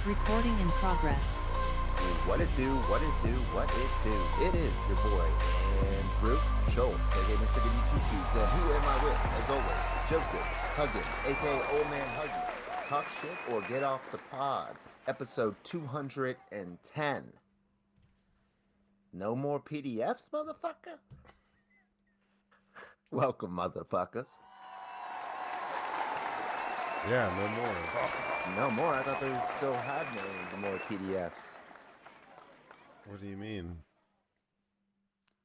Recording in progress. What it do, what it do, what it do. It is your boy, Andrew Joel, aka Mr. Goody Two Shoes. And who am I with? As always, Joseph Huggins, aka Old Man Huggie. Talk shit or get off the pod. Episode 210. No more PDFs, motherfucker? Welcome, motherfuckers. Yeah, no more. No more. I thought they still had millions more PDFs. What do you mean?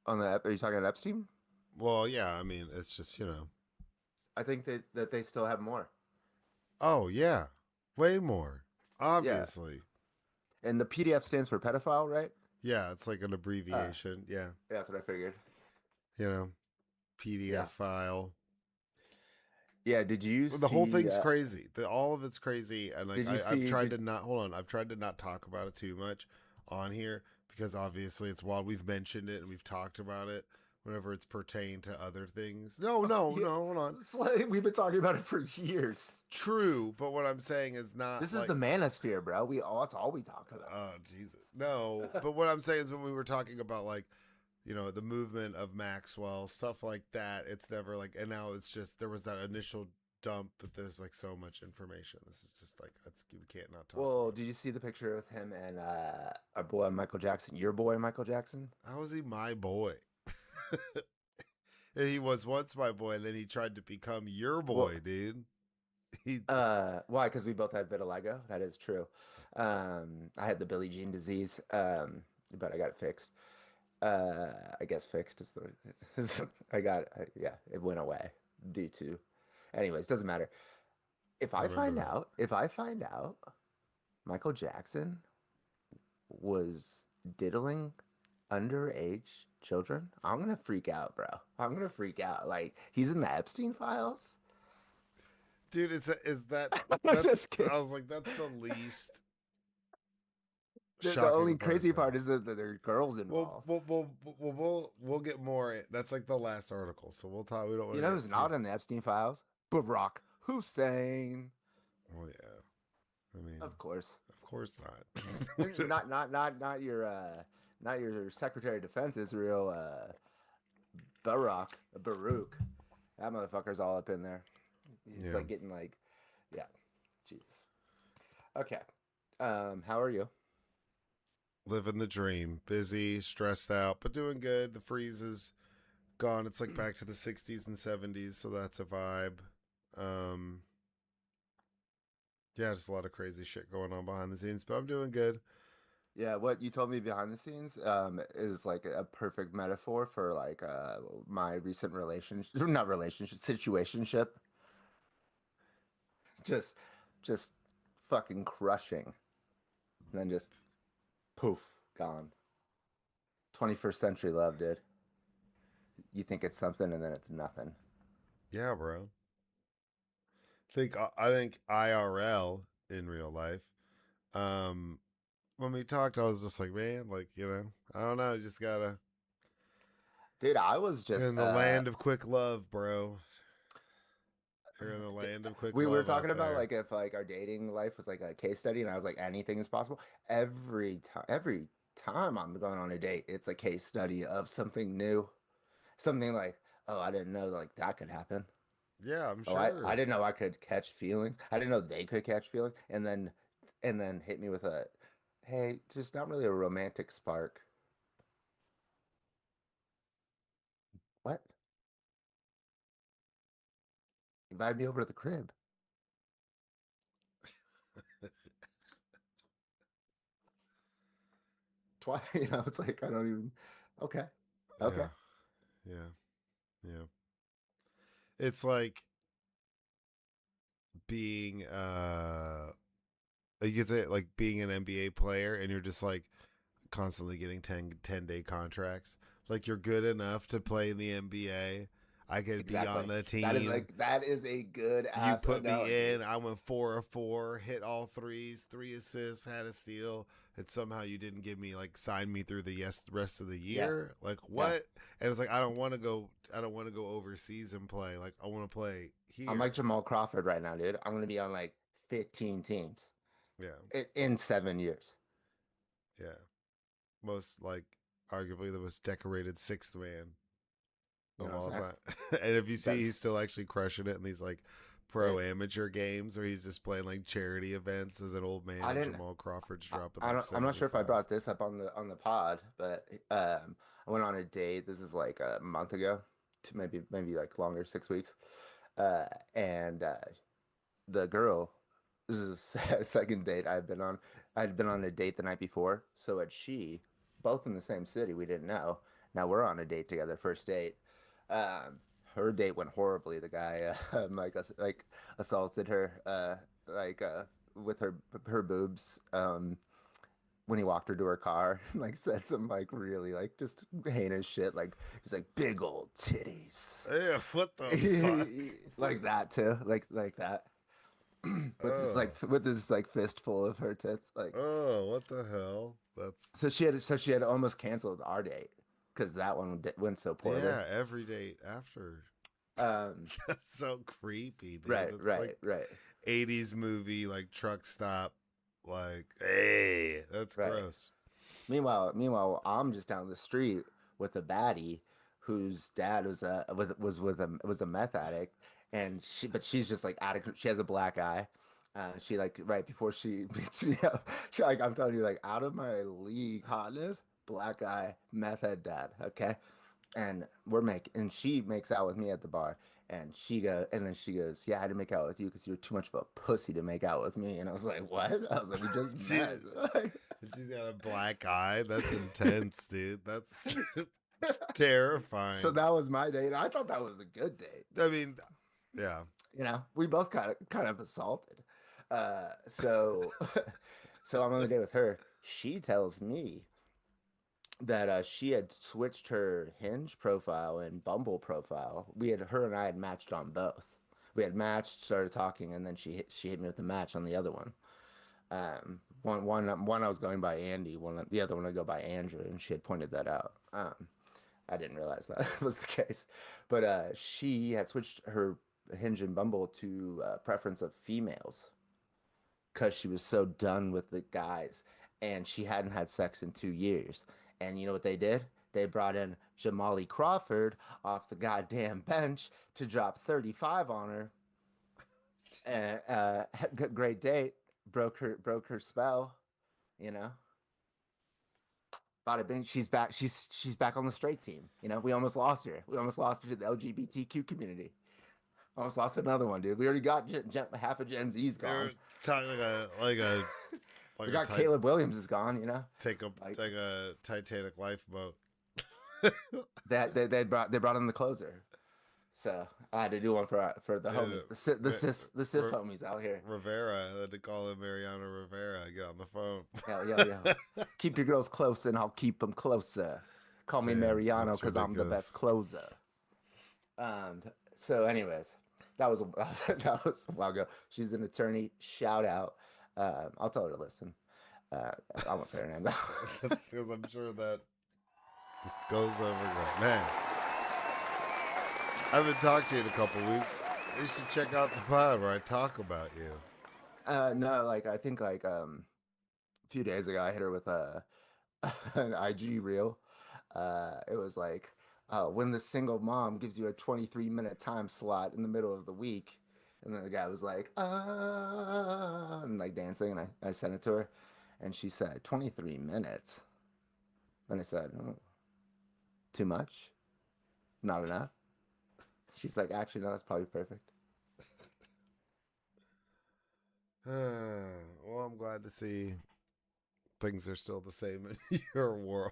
On the are you talking about Epstein? Well, yeah, I mean, it's just, I think that they still have more. Oh, yeah. Way more. Obviously. And the PDF stands for pedophile, right? Yeah, it's like an abbreviation. Yeah. That's what I figured. PDF file. Yeah, did you The whole thing's crazy. All of it's crazy. And like I've tried to not talk about it too much on here because obviously it's while we've mentioned it and we've talked about it whenever it's pertained to other things. No, hold on. We've been talking about it for years. True, but what I'm saying is not. This is the manosphere, bro. That's all we talk about. Oh, Jesus. No, but what I'm saying is when we were talking about like, the movement of Maxwell, stuff like that, it's never like, and now it's just, there was that initial dump, but there's like so much information. This is just like, we can't not talk. Well, did you see the picture with him and our boy Michael Jackson? Your boy Michael Jackson? How is he my boy? He was once my boy, and then he tried to become your boy, dude. Why? Because we both had vitiligo. That is true. I had the Billie Jean disease, but I got it fixed. I guess fixed is the it went away due to, anyways, doesn't matter. If I find out Michael Jackson was diddling underage children, I'm gonna freak out, bro. I'm gonna freak out. Like, he's in the Epstein files, dude. Is that? Just kidding. I was like, that's the least. The only crazy part is that there are girls involved. We'll get more. That's like the last article, so we'll talk. We don't. You know who's not in the Epstein files? Barack Hussein. Well, yeah. I mean, of course not. not your Secretary of Defense, Israel. Baruch. That motherfucker's all up in there. He's like getting like, Jesus. Okay. How are you? Living the dream, busy, stressed out, but doing good. The freeze is gone. It's like back to the 60s and 70s, so that's a vibe. Just a lot of crazy shit going on behind the scenes, but I'm doing good. Yeah, what you told me behind the scenes is like a perfect metaphor for like my recent situationship. Just fucking crushing, and then just poof, gone. 21st century love, dude. You think it's something and then it's nothing. Yeah, bro. I think IRL in real life. When we talked, I was just like, man, like, I don't know, you just gotta. Dude, I was just in the land of quick love, bro. You're in the land of quick love. We were talking about like if like our dating life was like a case study, and I was like, anything is possible. Every time I'm going on a date, it's a case study of something new, something like, oh, I didn't know like that could happen. Yeah, I'm sure. I didn't know I could catch feelings. I didn't know they could catch feelings, and then hit me with a, hey, just not really a romantic spark. What? Invite me over to the crib. Twice, it's like I don't even. Okay. Yeah. It's like being you could say like being an NBA player and you're just like constantly getting 10-day contracts. Like, you're good enough to play in the NBA. I could be on the team. That is a good You put me in. I went 4 of 4, hit all threes, 3 assists, had a steal, and somehow you didn't give me sign me through the rest of the year. Yeah. Like, what? Yeah. And it's like, I don't want to go overseas and play. Like, I want to play here. I'm like Jamal Crawford right now, dude. I'm gonna be on 15 teams. Yeah. in 7 years. Yeah. Most like arguably the most decorated sixth man You of know what all I'm saying? time. And if you see, That's he's still actually crushing it in these like pro it. amateur games where he's just playing like charity events as an old man, I and didn't. Jamal Crawford's I, dropping I like don't. I'm not sure if I 75. brought this up on the pod, but I went on a date. This is like a month ago, to maybe like longer, 6 weeks. Uh, and the girl, this is a second date I've been on. I'd been on a date the night before, so had she, both in the same city. We didn't know. Now we're on a date together, first date. Um, Her date went horribly. The guy, like assaulted her, like with her boobs. When he walked her to her car, and like said some like really like just heinous shit. Like he's like big old titties, Yeah, what the fuck? like that too, like that. Oh, With this like fistful of her tits, like. oh, what the hell? That's So she had almost canceled our date because that one went so poorly. yeah, every date after. Um, That's so creepy, dude. right, That's like right, right, 80s movie, like truck stop. Like, hey, that's right. gross. Meanwhile, I'm just down the street with a baddie whose dad was a meth addict, and she's just like addict. She has a black eye. She like right before she beats me up, she like I'm telling you like out of my league hotness, black eye, meth head dad. Okay, and she makes out with me at the bar, and then she goes, yeah, I had to make out with you because you're too much of a pussy to make out with me. And I was like, what? I was like, we just she, met. she's got a black eye. That's intense, dude. That's terrifying. So that was my date. I thought that was a good date. I mean, yeah. We both kind of assaulted. So so I'm on the date with her. She tells me that she had switched her Hinge profile and Bumble profile. Her and I had matched on both. We had matched, started talking, and then she hit me with a match on the other one. One I was going by Andy, the other one I go by Andrew, and she had pointed that out. I didn't realize that was the case, but she had switched her Hinge and Bumble to preference of females because she was so done with the guys, and she hadn't had sex in 2 years. And you know what they did? They brought in Jamali Crawford off the goddamn bench to drop 35 on her. And great date, broke her spell. You know, bada bing, she's back. She's back on the straight team. We almost lost her. We almost lost her to the LGBTQ community. Almost lost another one, dude. We already got half of Gen Z's You're gone. talking like We a got type Caleb Williams is gone. Like take a Titanic lifeboat. that they brought in the closer. So I had to do one for the Yeah, homies, the cis homies out here. Rivera, I had to call him Mariano Rivera. Get on the phone. Yo. Keep your girls close and I'll keep them closer. Call me Damn, Mariano that's because I'm the ridiculous. best closer. So anyways, that was that was a while ago. She's an attorney. Shout out. I'll tell her to listen. I won't say her name though. Because I'm sure that just goes over great. Man, I haven't talked to you in a couple weeks. You should check out the pod where I talk about you. No, like I think like a few days ago I hit her with an IG reel. It was like when the single mom gives you a 23-minute time slot in the middle of the week. And then the guy was like, and like dancing. And I sent it to her. And she said, 23 minutes. And I said, oh, too much? Not enough? She's like, actually, no, that's probably perfect. Well, I'm glad to see things are still the same in your world.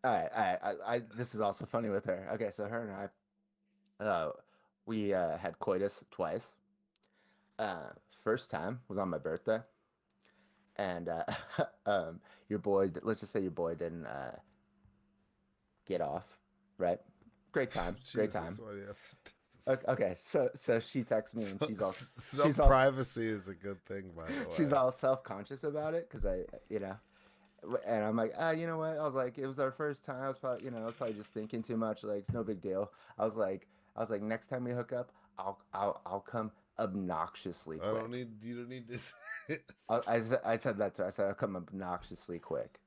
This is also funny with her. Okay, so her and I, we had coitus twice. First time was on my birthday. And your boy, let's just say your boy didn't get off, right? Great time, great Jesus, time. why do you have to Okay, so she texts me and some privacy is a good thing, by the she's way. all self-conscious about it because and I'm like, you know what? I was like, it was our first time. I was probably just thinking too much. Like, it's no big deal. I was like, next time we hook up, I'll come obnoxiously I don't quick. need. You don't need this. I said that to her. I said I'll come obnoxiously quick.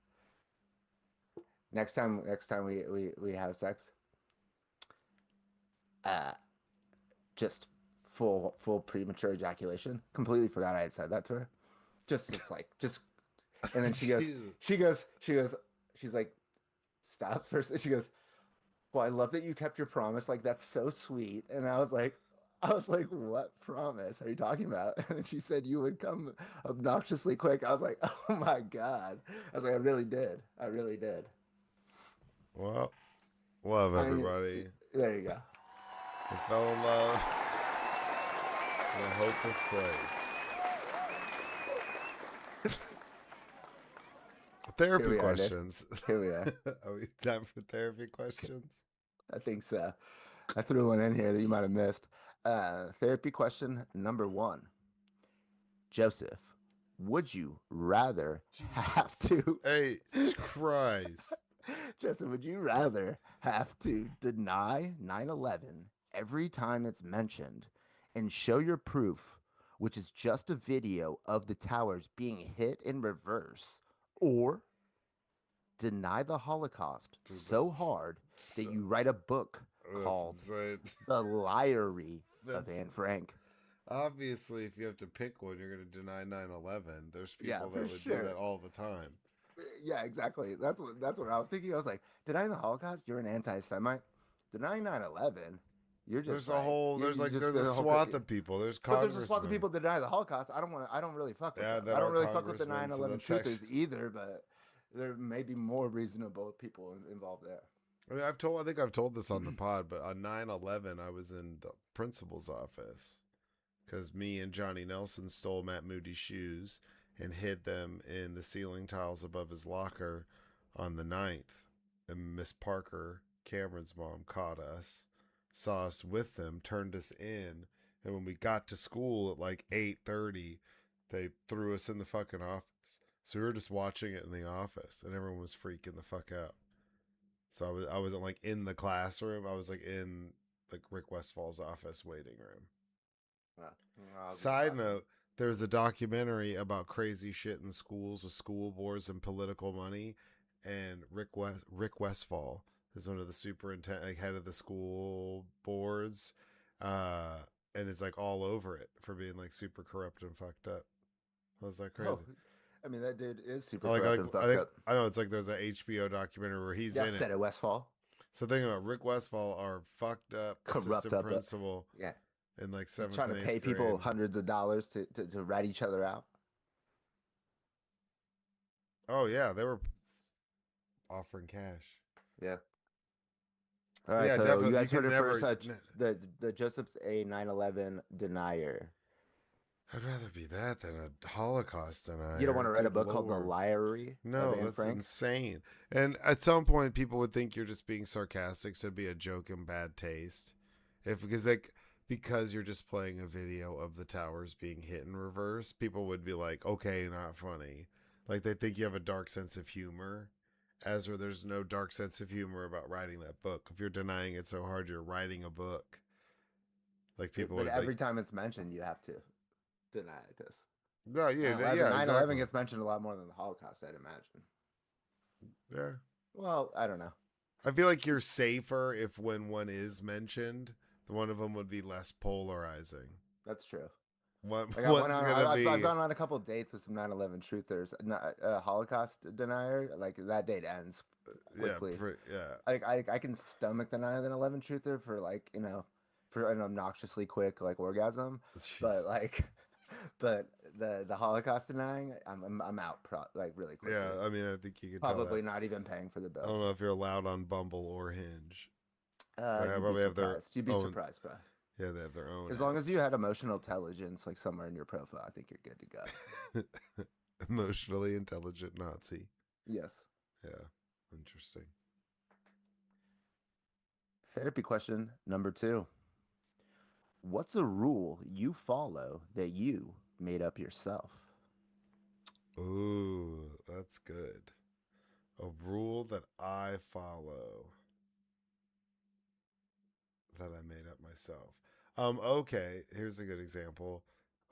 Next time we have sex, uh, just full premature ejaculation. Completely forgot I had said that to her. Just like just, and then she's like, stop first. She goes, well, I love that you kept your promise. Like that's so sweet. And I was like, what promise are you talking about? And then she said you would come obnoxiously quick. I was like, oh my God. I was like, I really did. I really did. Well, love I mean, everybody. there you go. We fell in love in a hopeless place. Here Therapy we are, Nick. questions. Here we are. Are we time for therapy questions? I think so. I threw one in here that you might have missed. Therapy question number one. Joseph, would you rather have Jesus. to Hey, Christ. Joseph, would you rather have to deny 9/11 every time it's mentioned and show your proof, which is just a video of the towers being hit in reverse, or deny the Holocaust Dude, so hard that you write a book that's called insane. The Liary of That's Anne Frank? obviously, if you have to pick one, you're going to deny 9/11. There's Yeah, people for that would do sure. that all the time. Yeah, exactly. That's what I was thinking. I was like, denying the Holocaust, you're an anti-Semite. Denying 9/11, you're just There's a like whole, you just there's a the whole. swath of people. There's But there's a swath of congressmen. people that deny the Holocaust. I don't really fuck with Yeah, them. that I don't are really fuck with the congressmen. So 9/11 that's actually, truthers either. But there may be more reasonable people involved there. I mean, I think I've told this on the pod, but on 9/11, I was in the principal's office because me and Johnny Nelson stole Matt Moody's shoes and hid them in the ceiling tiles above his locker on the 9th. And Miss Parker, Cameron's mom, caught us, saw us with them, turned us in, and when we got to school at like 8:30, they threw us in the fucking office. So we were just watching it in the office, and everyone was freaking the fuck out. So I wasn't like in the classroom. I was like in like Rick Westfall's office waiting room. Well, I was in the Side classroom. note, there's a documentary about crazy shit in schools with school boards and political money, and Rick Westfall is one of the superintendent, like head of the school boards, and it's like all over it for being like super corrupt and fucked up. I was like Oh, crazy. I mean that dude is super Like corrupt and I fucked think up. I know it's like there's an HBO documentary where he's Yeah, in it. said it Westfall. So think about Rick Westfall, our fucked up Corrupt assistant up. principal Yeah, in like he's seventh trying to and eighth pay people grade. hundreds of dollars to rat each other out. Oh yeah, they were offering cash. Yeah. All But right, yeah, so you definitely. You guys heard can it first. never. The Joseph's a 9/11 denier. I'd rather be that than a Holocaust You don't want denier. to write a Good book called The lord. Liary of No, Anne that's Frank? insane. And at some point, people would think you're just being sarcastic, so it'd be a joke in bad taste. If because you're just playing a video of the towers being hit in reverse, people would be like, okay, not funny. Like they think you have a dark sense of humor. As where there's no dark sense of humor about writing that book. If you're denying it so hard, you're writing a book. Like people But would like, every time it's mentioned, you have to deny this. no, yeah, 9/11, yeah, 9/11 exactly, gets mentioned a lot more than the Holocaust, I'd imagine. yeah. Well, I don't know. I feel like you're safer if when one is mentioned, one of them would be less polarizing. That's true. What Like one's gonna I've be? gone on a couple dates with some 9/11 truthers. A Holocaust denier, like that date ends Yeah, quickly. yeah, I can stomach the 9/11 truther for like for an obnoxiously quick like orgasm, but Jesus. like but the Holocaust denying, I'm out like really Yeah. quickly. I mean, I think you could tell that. Probably not even paying for the I bill. don't know if you're allowed on Bumble or Hinge. They You'd be probably have their surprised. You'd be own. surprised, bro. Yeah, they have their own As long as you apps. had emotional intelligence like somewhere in your profile, I think you're good to go. Emotionally intelligent Nazi. Yes. Yeah, interesting. Therapy question number 2. What's a rule you follow that you made up yourself? Ooh, that's good. A rule that I follow that I made up myself. Okay, here's a good example.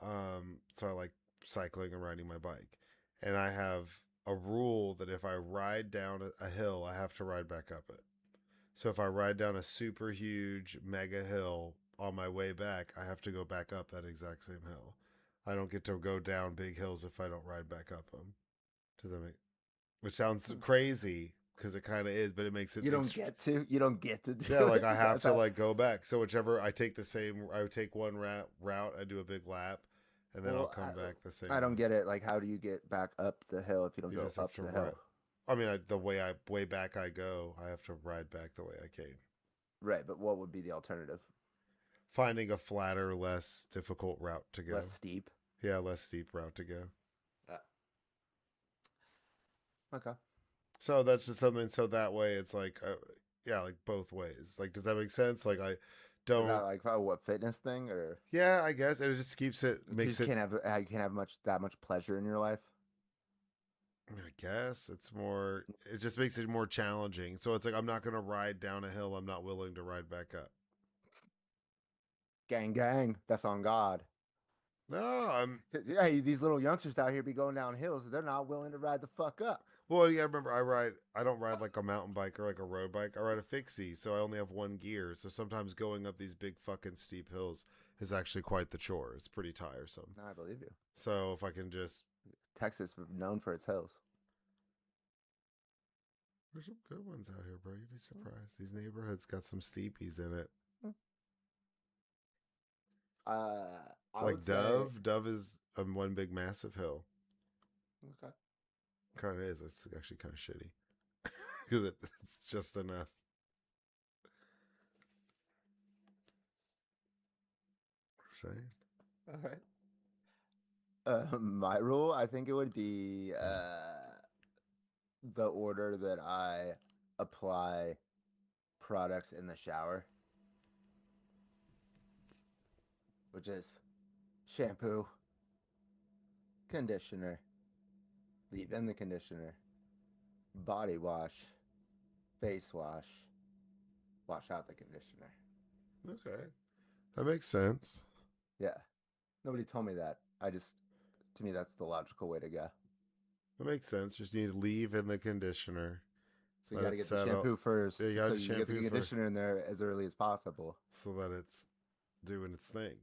So I like cycling and riding my bike, and I have a rule that if I ride down a hill, I have to ride back up it. So if I ride down a super huge mega hill on my way back, I have to go back up that exact same hill. I don't get to go down big hills if I don't ride back up them. Does that make? Which sounds crazy because it kind of is, but it makes it. You don't get to. You don't get to Yeah, do like it. I have That's to how. like go back. So whichever I take the same, I would take one route. I do a big lap, and then I'll Well, come back the same I don't way. get it. Like, how do you get back up the hill if you don't You go just have up to the ride. hill? I mean, the way back I go, I have to ride back the way I came. Right, but what would be the alternative? Finding a flatter, less difficult route to Less go. steep. Yeah, less steep route to go. Uh, okay. So that's just something. So that way, it's like, yeah, like both ways. Like, does that make sense? Like, I Is that don't. like what fitness thing or Yeah, I guess and it just keeps it you makes just it. can't have you can't have much pleasure in your life? I guess it's more. It just makes it more challenging. So it's like I'm not gonna ride down a hill I'm not willing to ride back up. Gang, gang. That's on God. No, I'm. Hey, these little youngsters out here be going down hills. They're not willing to ride the fuck up. Well, you gotta remember, I ride. I don't ride like a mountain bike or like a road bike. I ride a fixie, so I only have one gear. So sometimes going up these big fucking steep hills is actually quite the chore. It's pretty tiresome. No, I believe you. So if I can just, Texas is known for its hills. there's some good ones out here, bro. You'd be surprised. These neighborhoods got some steepies in it. I would Like say Dove is one big massive hill. okay. Kind of is. It's actually kind of shitty because it's just enough. Saying. All right. My rule, I think it would be the order that I apply products in the shower, which is shampoo, conditioner, leave in the conditioner, body wash, face wash, wash out the conditioner. Okay, that makes sense. Yeah. Nobody told me that. To me, that's the logical way to go. That makes sense. Just need to leave in the conditioner. So you Let got to it get the settle. shampoo first, Yeah, you got so to you can get the shampoo first conditioner in there as early as possible. so that it's doing its thing.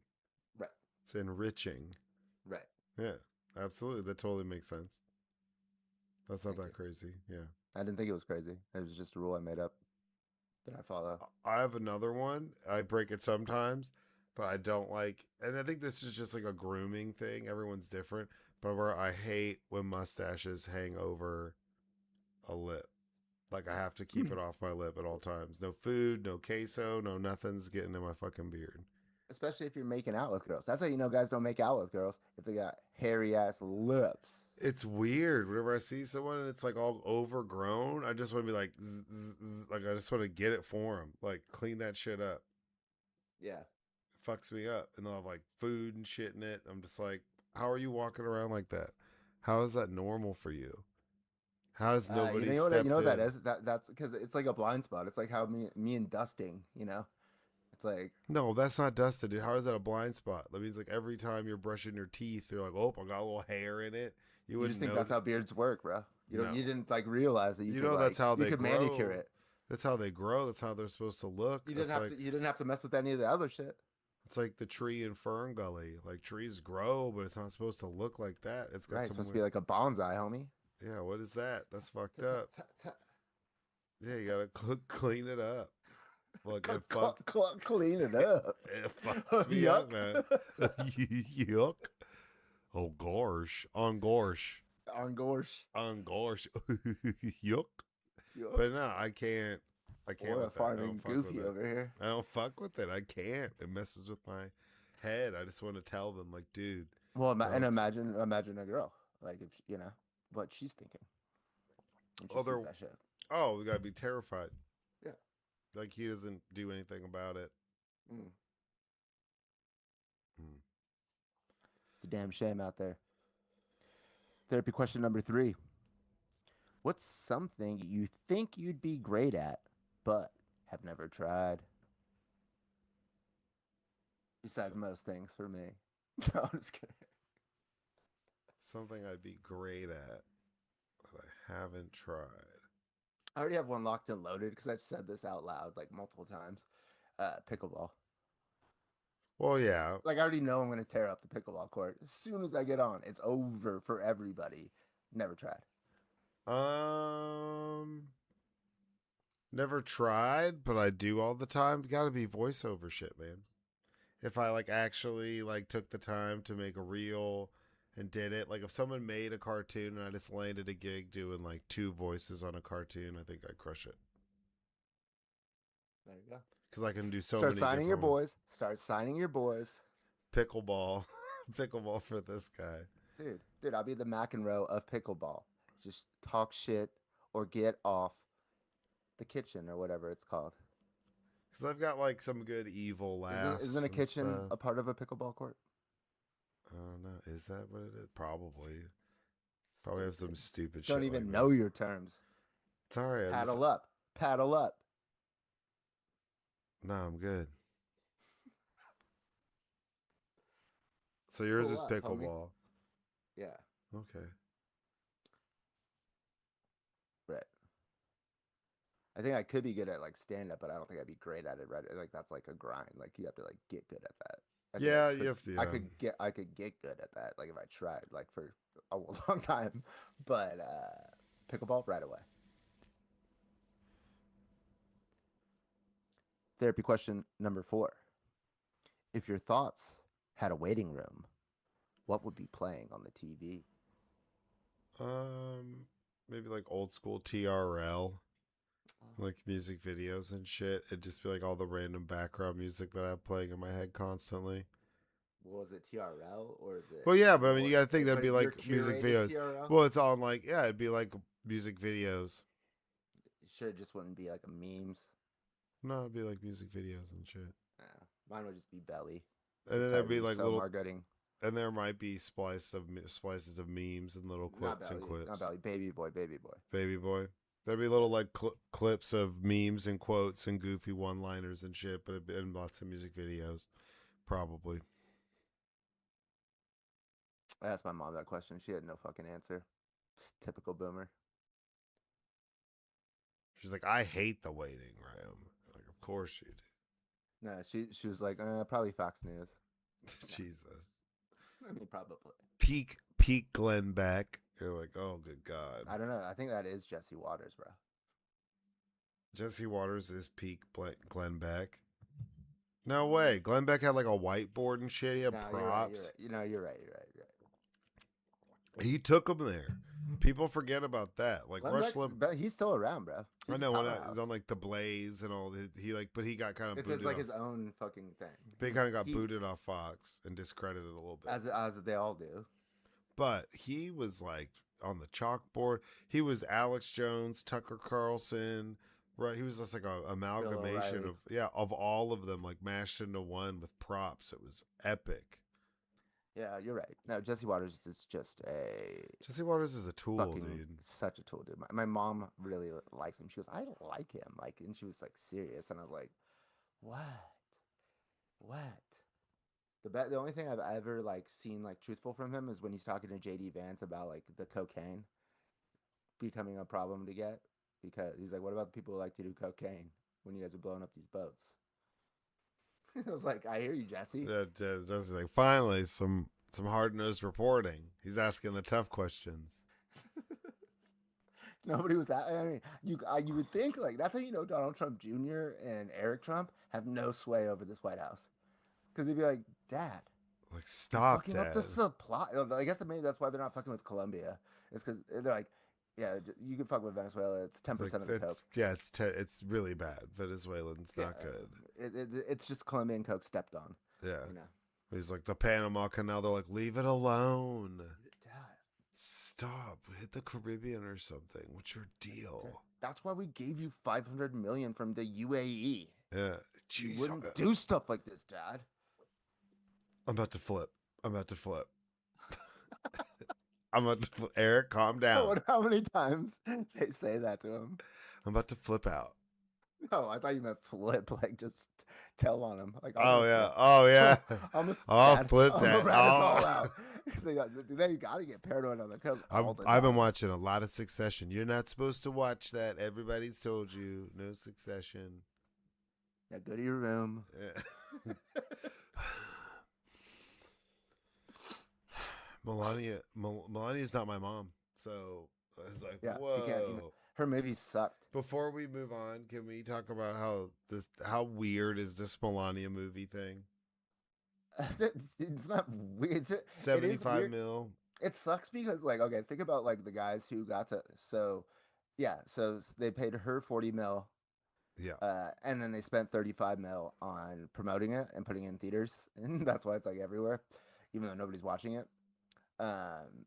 Right. It's enriching. Right. Yeah, absolutely. That totally makes sense. That's not Thank you. that crazy. Yeah. I didn't think it was crazy. It was just a rule I made up that I follow. I have another one. I break it sometimes, but I don't like, and I think this is just like a grooming thing. Everyone's different, but where I hate when mustaches hang over a lip. Like I have to keep it off my lip at all times. No food, no queso, no nothing's getting in my fucking beard. Especially if you're making out with girls. That's how you know guys don't make out with girls if they got hairy ass lips. It's weird whenever I see someone and it's like all overgrown. I just want to be like, like I just want to get it for them. Like clean that shit up. Yeah. It fucks me up, and they'll have like food and shit in it. I'm just like, how are you walking around like that? How is that normal for you? How does nobody You know stepped what that in? is? That's because it's like a blind spot. It's like how me and dusting, you know? It's like No, that's not dusted, dude. How is that a blind spot? That means like every time you're brushing your teeth, you're like, oh, I got a little hair in it. You you just wouldn't think know. that's how beards work, bro. No, You didn't like realize that you know that's how you they could manicure grow. it. That's how they grow. That's how they're supposed to look. That's like You didn't have to mess with any of the other shit. it's like the tree in Fern Gully. Like trees grow, but it's not supposed to look like that. It's got Right, it's some supposed to be weird. like a bonsai, homie. Yeah, what is that? That's fucked up. Yeah, you gotta clean it up. Look, Clean it up. it fucks me up, Yuck. man. Yuck. Oh gosh, on gosh, On gorge. on gosh, yuck. Yuck. But no, I can't. I can't Boy, with that. I don't farming fuck with goofy it. over here. I don't fuck with it. I can't. It messes with my head. I just want to tell them, like, dude. Well, and Don't. imagine a girl, like if you know what she's thinking when she sees Other. that shit. Oh, we gotta be terrified. Yeah. Like he doesn't do anything about it. Mm. Mm. It's a damn shame out there. Therapy question number 3. What's something you think you'd be great at, but have never tried? Besides most things for me. No, I'm just kidding. Something I'd be great at that I haven't tried. I already have one locked and loaded because I've said this out loud like multiple times. Pickleball. Well, yeah. Like I already know I'm gonna tear up the pickleball court as soon as I get on. It's over for everybody. Never tried. Um, Never tried, but I do all the time. Got to be voiceover shit, man. If I like actually like took the time to make a reel and did it, like if someone made a cartoon and I just landed a gig doing like 2 voices on a cartoon, I think I'd crush it. There you go. Because I can do so Start many signing your different boys. Start signing your boys. Pickleball, pickleball for this guy. Dude, I'll be the McEnroe of pickleball. Just talk shit or get off the kitchen or whatever it's called. Because I've got like some good evil laughs. Isn't a kitchen stuff. a part of a pickleball court? I don't know. Is that what it is? Probably. Probably have some stupid shit. Don't even like know your terms. It's all right. Paddle up. Paddle up. No, I'm good. So yours is pickleball. Homie. Yeah. Okay. Right. I think I could be good at like stand up, but I don't think I'd be great at it. Right? Like that's like a grind. Like you have to like get good at that. Yeah, you have to. Yeah. I could get good at that. Like if I tried, like for a long time. But pickleball right away. Therapy question number 4. If your thoughts had a waiting room, what would be playing on the TV? Maybe like old school TRL, like music videos and shit. It'd just be like all the random background music that I'm playing in my head constantly. Well, is it TRL or is it? Well, yeah, but I mean, you gotta think that'd be like music videos. TRL? Well, it's on like it'd be like music videos. Sure, it just wouldn't be like a memes. No, it'd be like music videos and shit. Yeah, mine would just be belly. And then there'd be like little marketing. And there might be splices of memes and little quotes and quips. Not belly, baby boy. Baby boy. There'd be little like clips of memes and quotes and goofy one-liners and shit, but and lots of music videos, probably. I asked my mom that question. She had no fucking answer. Just typical boomer. She's like, I hate the waiting room. Like, of course you do. No, she was like, probably Fox News. Jesus. I mean, probably. Peak Glenn Beck. You're like, oh, good God. I don't know. I think that is Jesse Waters, bro. Jesse Waters is peak Glenn Beck. No way. Glenn Beck had like a whiteboard and shit. He had props. You're right. He took them there. People forget about that. Like Rush Limbaugh, he's still around, bro. I know when he's on like The Blaze and all. But he got kind of. It's like his own fucking thing. But he kind of got booted off Fox and discredited a little bit, as they all do. But he was like on the chalkboard. He was Alex Jones, Tucker Carlson. Right, he was just like a amalgamation of all of them, like mashed into one with props. It was epic. Yeah, you're right. No, Jesse Waters is just Jesse Waters is a tool, dude. Such a tool, dude. My mom really likes him. She goes, I like him, like, and she was like serious, and I was like, what? The only thing I've ever like seen like truthful from him is when he's talking to JD Vance about like the cocaine becoming a problem to get, because he's like, what about the people who like to do cocaine when you guys are blowing up these boats? I was like, I hear you, Jesse. That's like finally some hard-nosed reporting. He's asking the tough questions. Nobody was. I mean, you would think like that's how you know Donald Trump Jr. and Eric Trump have no sway over this White House, because they'd be like, Dad, like stop, fucking Dad. up the supply. I guess maybe that's why they're not fucking with Colombia. It's because they're like, yeah, you can fuck with Venezuela. It's 10% of the coke. Yeah, it's really bad. Venezuelan's not good. It's just Colombian coke stepped on. Yeah, you know. He's like the Panama Canal. They're like, leave it alone. Dad, stop. Hit the Caribbean or something. What's your deal? That's why we gave you $500 million from the UAE. Yeah, jeez, you wouldn't do stuff like this, Dad. I'm about to flip. Eric, calm down. How many times they say that to him? I'm about to flip out. Oh, I thought you meant flip, like just tell on him. Like I'm Oh gonna yeah, flip. oh yeah. I'm a I'll rat. flip I'm a that. rat us all Oh. out. So then you got to get paranoid on the coast all the I've been time. watching a lot of Succession. You're not supposed to watch that. Everybody's told you no Succession. Yeah, go to your room. Melania's not my mom, so I was like, Yeah, you can't. whoa. Her movies sucked. Before we move on, can we talk about how weird is this Melania movie thing? It's not weird. It is 75 weird. mil. It sucks because like okay, think about like the guys who got to yeah, so they paid her 40 mil, Yeah. and then they spent 35 mil on promoting it and putting it in theaters, and that's why it's like everywhere, even though nobody's watching it. Um,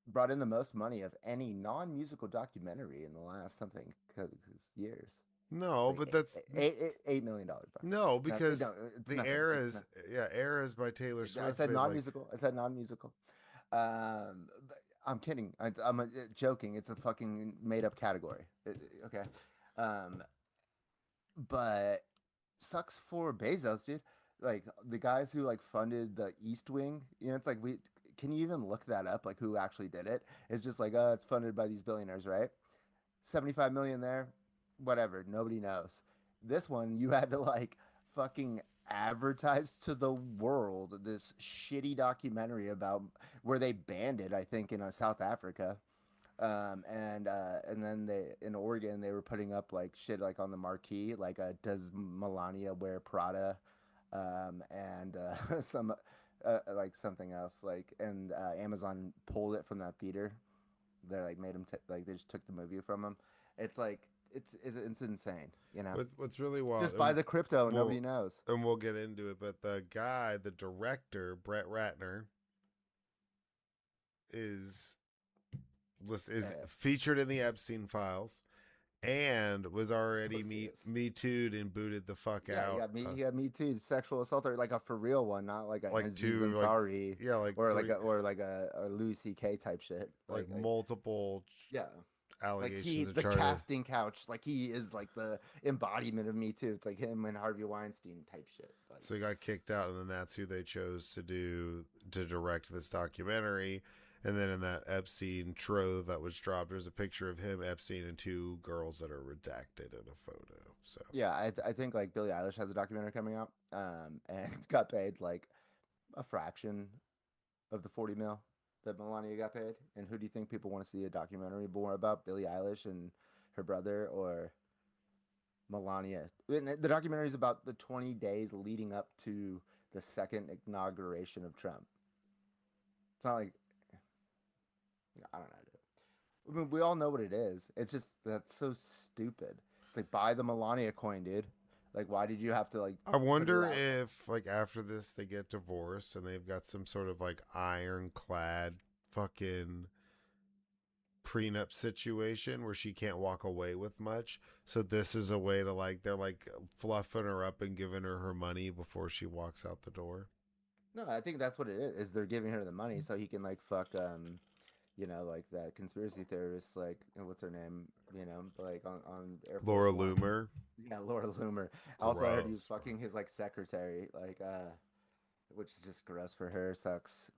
Brought in the most money of any non-musical documentary in the last something years. It's No, like but that's $8 million. Bro. no, That's because no, it's the nothing. It's eras, not. yeah, eras by Taylor I Swift said made like non-musical. I said non-musical. But I'm kidding. I'm joking. It's a fucking made-up category. Okay, um, but sucks for Bezos, dude. Like the guys who like funded the East Wing. You know, it's like we can you even look that up? Like who actually did it? It's just like it's funded by these billionaires, right? 75 million there, whatever. Nobody knows. This one you had to like fucking advertise to the world this shitty documentary about where they banned it, I think, in South Africa. And then they in Oregon they were putting up like shit like on the marquee like does Melania wear Prada, and some like something else like and Amazon pulled it from that theater. They're like made him like they just took the movie from him. It's like it's insane, you know. what's really wild. Just buy the crypto and nobody knows. And we'll get into it, but the guy, the director, Brett Ratner, is featured in the Epstein files and was already me too'd and booted the fuck out. He got me too. Sexual assault, or like a for real one, not like a like Aziz two, Ansari, yeah, like or three, like a Louis C.K. type shit, like multiple yeah, like allegations of the charges. casting couch, like he is like the embodiment of Me Too. It's like him and Harvey Weinstein type shit. Like, so he got kicked out, and then that's who they chose to direct this documentary. And then in that Epstein trove that was dropped, there's a picture of him, Epstein, and two girls that are redacted in a photo. So yeah, I think like Billie Eilish has a documentary coming out, and got paid like a fraction of the 40 mil that Melania got paid. And who do you think people want to see a documentary more about, Billie Eilish and her brother, or Melania? And the documentary is about the 20 days leading up to the second inauguration of Trump. It's not like I don't know. I mean, we all know what it is. It's just that's so stupid. It's like buy the Melania coin, dude. Like, why did you have to like? I wonder if like after this they get divorced and they've got some sort of like ironclad fucking prenup situation where she can't walk away with much. So this is a way to like they're like fluffing her up and giving her money before she walks out the door. No, I think that's what it is. Is they're giving her the money so he can like fuck you know, like that conspiracy theorist, like what's her name, you know, like on Air Force Laura One. Loomer. Yeah, Laura Loomer. Gross. Also, I heard he was fucking his like secretary, like which is just gross for her. Sucks.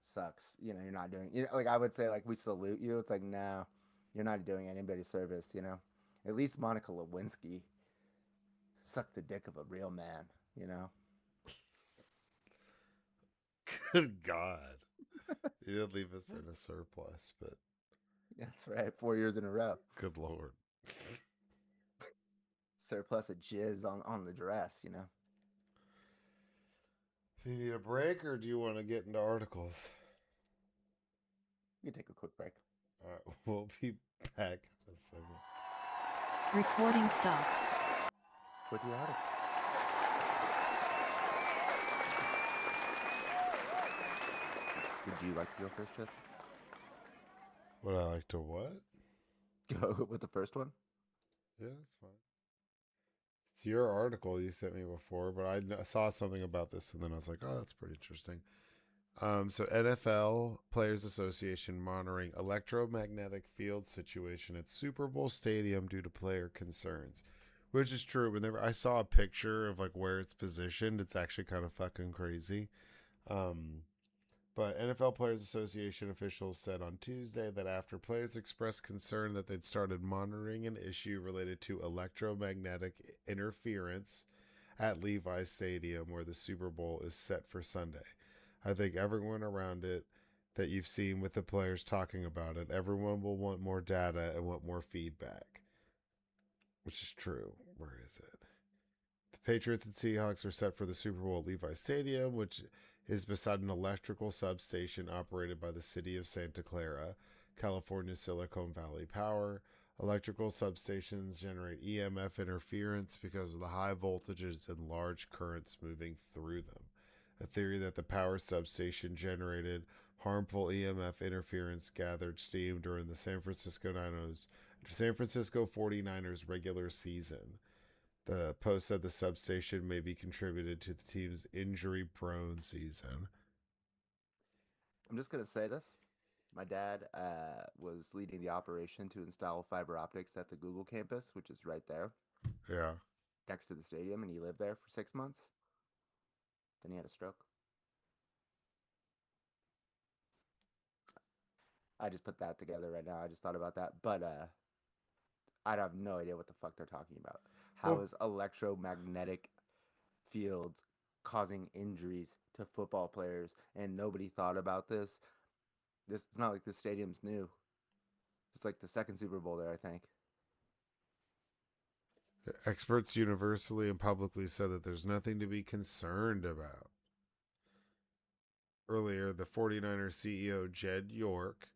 You know, you're not doing. You know, like I would say, like we salute you. It's like no, you're not doing anybody service. You know, at least Monica Lewinsky sucked the dick of a real man. You know. Good God. You did leave us in a surplus, but that's right. 4 years in a row. Good Lord. Surplus of jizz on the dress, you know. Do you need a break or do you want to get into articles? You can take a quick break. All right, we'll be back in a second. Recording stopped. With the article. Would you like to go first, Jesse? Would I like to what? Go with the first one? Yeah, that's fine. It's your article you sent me before, but I saw something about this and then I was like, oh, that's pretty interesting. So NFL Players Association monitoring electromagnetic field situation at Super Bowl Stadium due to player concerns, Which is true. Whenever I saw a picture of like where it's positioned, it's actually kind of fucking crazy. Um, but NFL Players Association officials said on Tuesday that after players expressed concern that they'd started monitoring an issue related to electromagnetic interference at Levi's Stadium, where the Super Bowl is set for Sunday. I think everyone around it that you've seen with the players talking about it, everyone will want more data and want more feedback, which is true. Where is it? The Patriots and Seahawks are set for the Super Bowl at Levi's Stadium, which is beside an electrical substation operated by the city of Santa Clara, California's Silicon Valley Power. Electrical substations generate EMF interference because of the high voltages and large currents moving through them. A theory that the power substation generated harmful EMF interference gathered steam during the San Francisco 49ers regular season. The Post said the substation may be contributed to the team's injury-prone season. I'm just going to say this. My dad was leading the operation to install fiber optics at the Google campus, which is right there. Yeah. Next to the stadium, and he lived there for 6 months. Then he had a stroke. I just put that together right now. I just thought about that. But I have no idea what the fuck they're talking about. How is electromagnetic fields causing injuries to football players, and nobody thought about this? It's not like this stadium's new. It's like the second Super Bowl there, I think. Experts universally and publicly said that there's nothing to be concerned about. Earlier, the 49ers CEO Jed York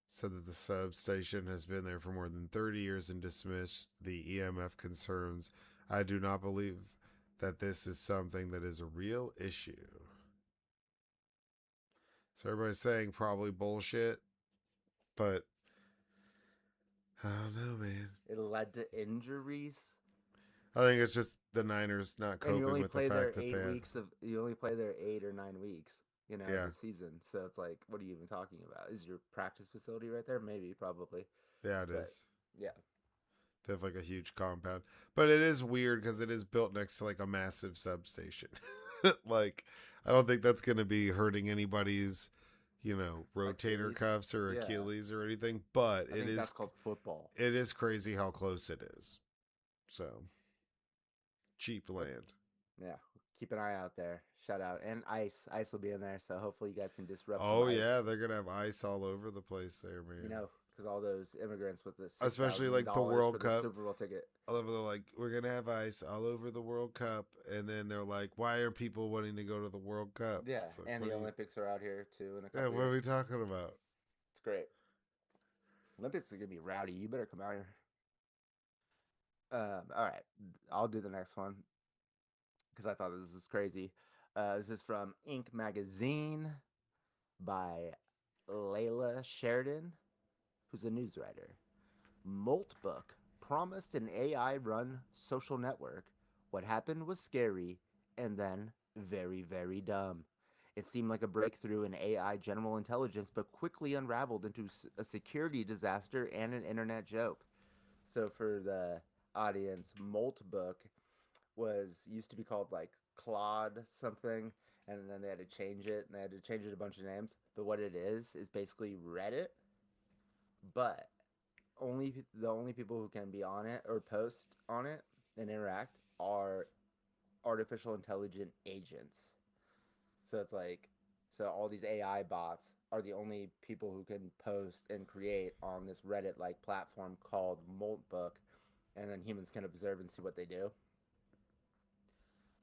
said that the substation has been there for more than 30 years and dismissed the EMF concerns. I do not believe that this is something that is a real issue. So everybody's saying probably bullshit, but I don't know, man. It led to injuries. I think it's just the Niners not coping with the fact that you only play there 8 or 9 weeks, Yeah. the season. So it's like, what are you even talking about? Is your practice facility right there? Maybe, probably. Yeah, it is. Yeah. They have like a huge compound. But it is weird because it is built next to like a massive substation. Like, I don't think that's going to be hurting anybody's, rotator Achilles. cuffs or Yeah. Achilles or anything. But I think that's called football. It is crazy how close it is. So, cheap land. Yeah. Keep an eye out there. Shout out. And ice. Ice will be in there, so hopefully you guys can disrupt some ice. Yeah, they're going to have ice all over the place there, man. Because all those immigrants with the especially like the World Cup Super Bowl ticket. I love it. They're like, we're gonna have ice all over the World Cup, and then they're like, why are people wanting to go to the World Cup? Yeah, like, and the Olympics are out here too in a couple what years. are we talking about? It's great. Olympics are gonna be rowdy. You better come out here. All right, I'll do the next one because I thought this was crazy. This is from Inc. magazine by Layla Sheridan, who's a news writer. Moltbook promised an AI-run social network. What happened was scary and then very, very dumb. It seemed like a breakthrough in AI general intelligence, but quickly unraveled into a security disaster and an internet joke. So for the audience, Moltbook used to be called like Claude something, and then they had to change it, and they had to change it a bunch of names. But what it is basically Reddit, but the only people who can be on it or post on it and interact are artificial intelligent agents. So it's like, all these AI bots are the only people who can post and create on this Reddit-like platform called Moltbook, and then humans can observe and see what they do.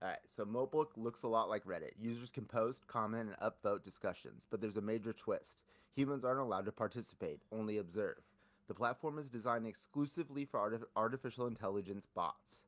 Alright, so Moltbook looks a lot like Reddit. Users can post, comment, and upvote discussions, but there's a major twist. Humans aren't allowed to participate, only observe. The platform is designed exclusively for artificial intelligence bots.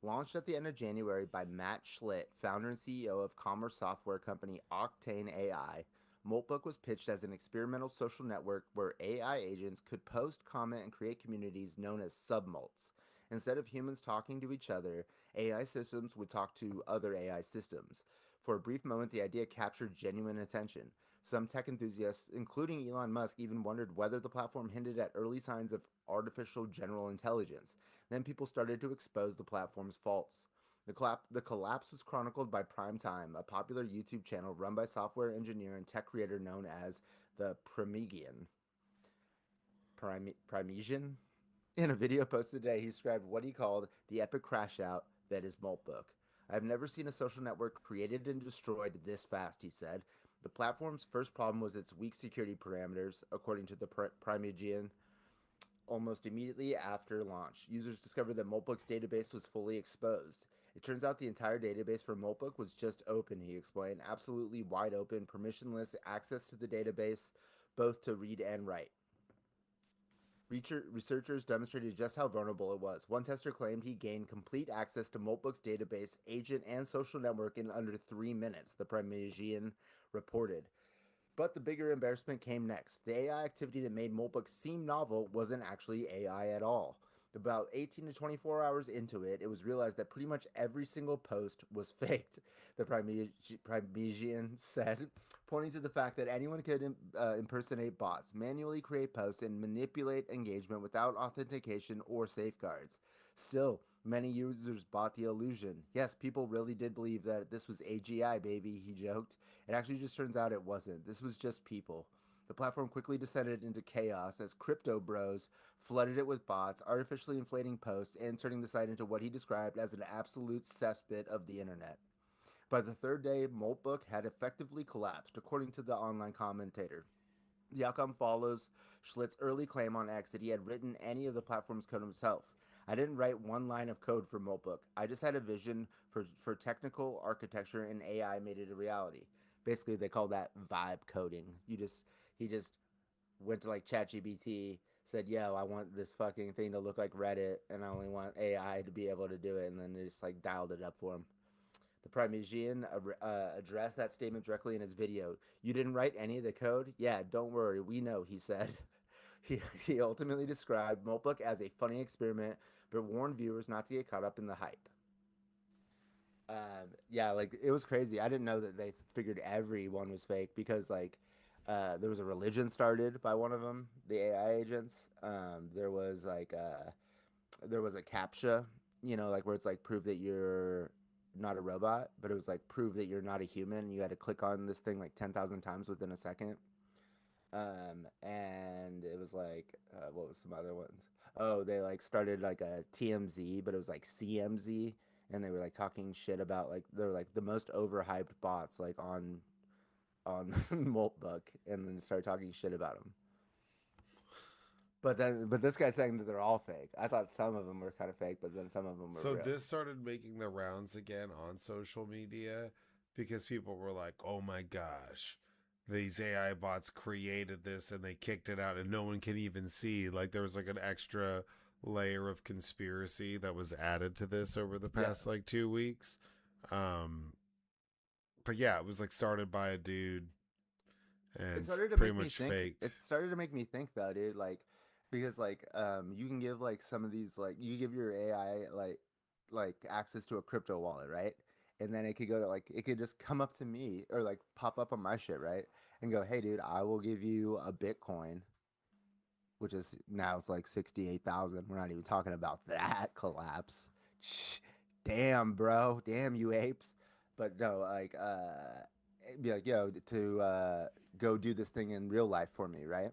Launched at the end of January by Matt Schlitt, founder and CEO of commerce software company Octane AI, Moltbook was pitched as an experimental social network where AI agents could post, comment, and create communities known as submults. Instead of humans talking to each other, AI systems would talk to other AI systems. For a brief moment, the idea captured genuine attention. Some tech enthusiasts, including Elon Musk, even wondered whether the platform hinted at early signs of artificial general intelligence. Then people started to expose the platform's faults. The collapse was chronicled by Primetime, a popular YouTube channel run by software engineer and tech creator known as the Primesian. In a video posted today, he described what he called the epic crash out that is Maltbook. I've never seen a social network created and destroyed this fast, he said. The platform's first problem was its weak security parameters, according to the Primesian. Almost immediately after launch, users discovered that Moltbook's database was fully exposed. It turns out the entire database for Moltbook was just open, he explained. Absolutely wide open, permissionless access to the database, both to read and write. Researchers demonstrated just how vulnerable it was. One tester claimed he gained complete access to Moltbook's database, agent, and social network in under 3 minutes, the Primesian reported. But the bigger embarrassment came next. The AI activity that made Moltbook seem novel wasn't actually AI at all. About 18 to 24 hours into it, it was realized that pretty much every single post was faked, the Primesian said, pointing to the fact that anyone could impersonate bots, manually create posts, and manipulate engagement without authentication or safeguards. Still, many users bought the illusion. Yes, people really did believe that this was AGI, baby, he joked. It actually just turns out it wasn't. This was just people. The platform quickly descended into chaos as crypto bros flooded it with bots, artificially inflating posts, and turning the site into what he described as an absolute cesspit of the internet. By the third day, Moltbook had effectively collapsed, according to the online commentator. The outcome follows Schlitt's early claim on X that he had written any of the platform's code himself. I didn't write one line of code for Moltbook. I just had a vision for technical architecture, and AI made it a reality. Basically, they call that vibe coding. He just went to like ChatGPT, said, "Yo, I want this fucking thing to look like Reddit, and I only want AI to be able to do it," and then they just like dialed it up for him. The Primesian addressed that statement directly in his video. "You didn't write any of the code? Yeah, don't worry, we know," he said. He ultimately described Moltbook as a funny experiment, but warned viewers not to get caught up in the hype. Yeah, like it was crazy. I didn't know that they figured everyone was fake because like there was a religion started by one of them, the AI agents. There was a captcha, like where it's like prove that you're not a robot, but it was like prove that you're not a human. You had to click on this thing like 10,000 times within a second. And it was like what was some other ones? Oh, they like started like a TMZ, but it was like CMZ, and they were like talking shit about like they're like the most overhyped bots like on Moltbook, and then started talking shit about them. But this guy's saying that they're all fake. I thought some of them were kind of fake, but then some of them were so real. This started making the rounds again on social media because people were like, "Oh my gosh, these AI bots created this and they kicked it out and no one can even see." Like there was like an extra layer of conspiracy that was added to this over the past like 2 weeks. But yeah, it was like started by a dude and It started to pretty make me much think. faked. It started to make me think though, dude. Like, because like you can give like some of these like you give your AI like access to a crypto wallet, right? And then it could go to like it could just come up to me or like pop up on my shit, right? And go, hey, dude, I will give you a Bitcoin, which is now it's like 68,000. We're not even talking about that collapse. Damn, bro. Damn, you apes. But no, like be like, yo, to go do this thing in real life for me, right?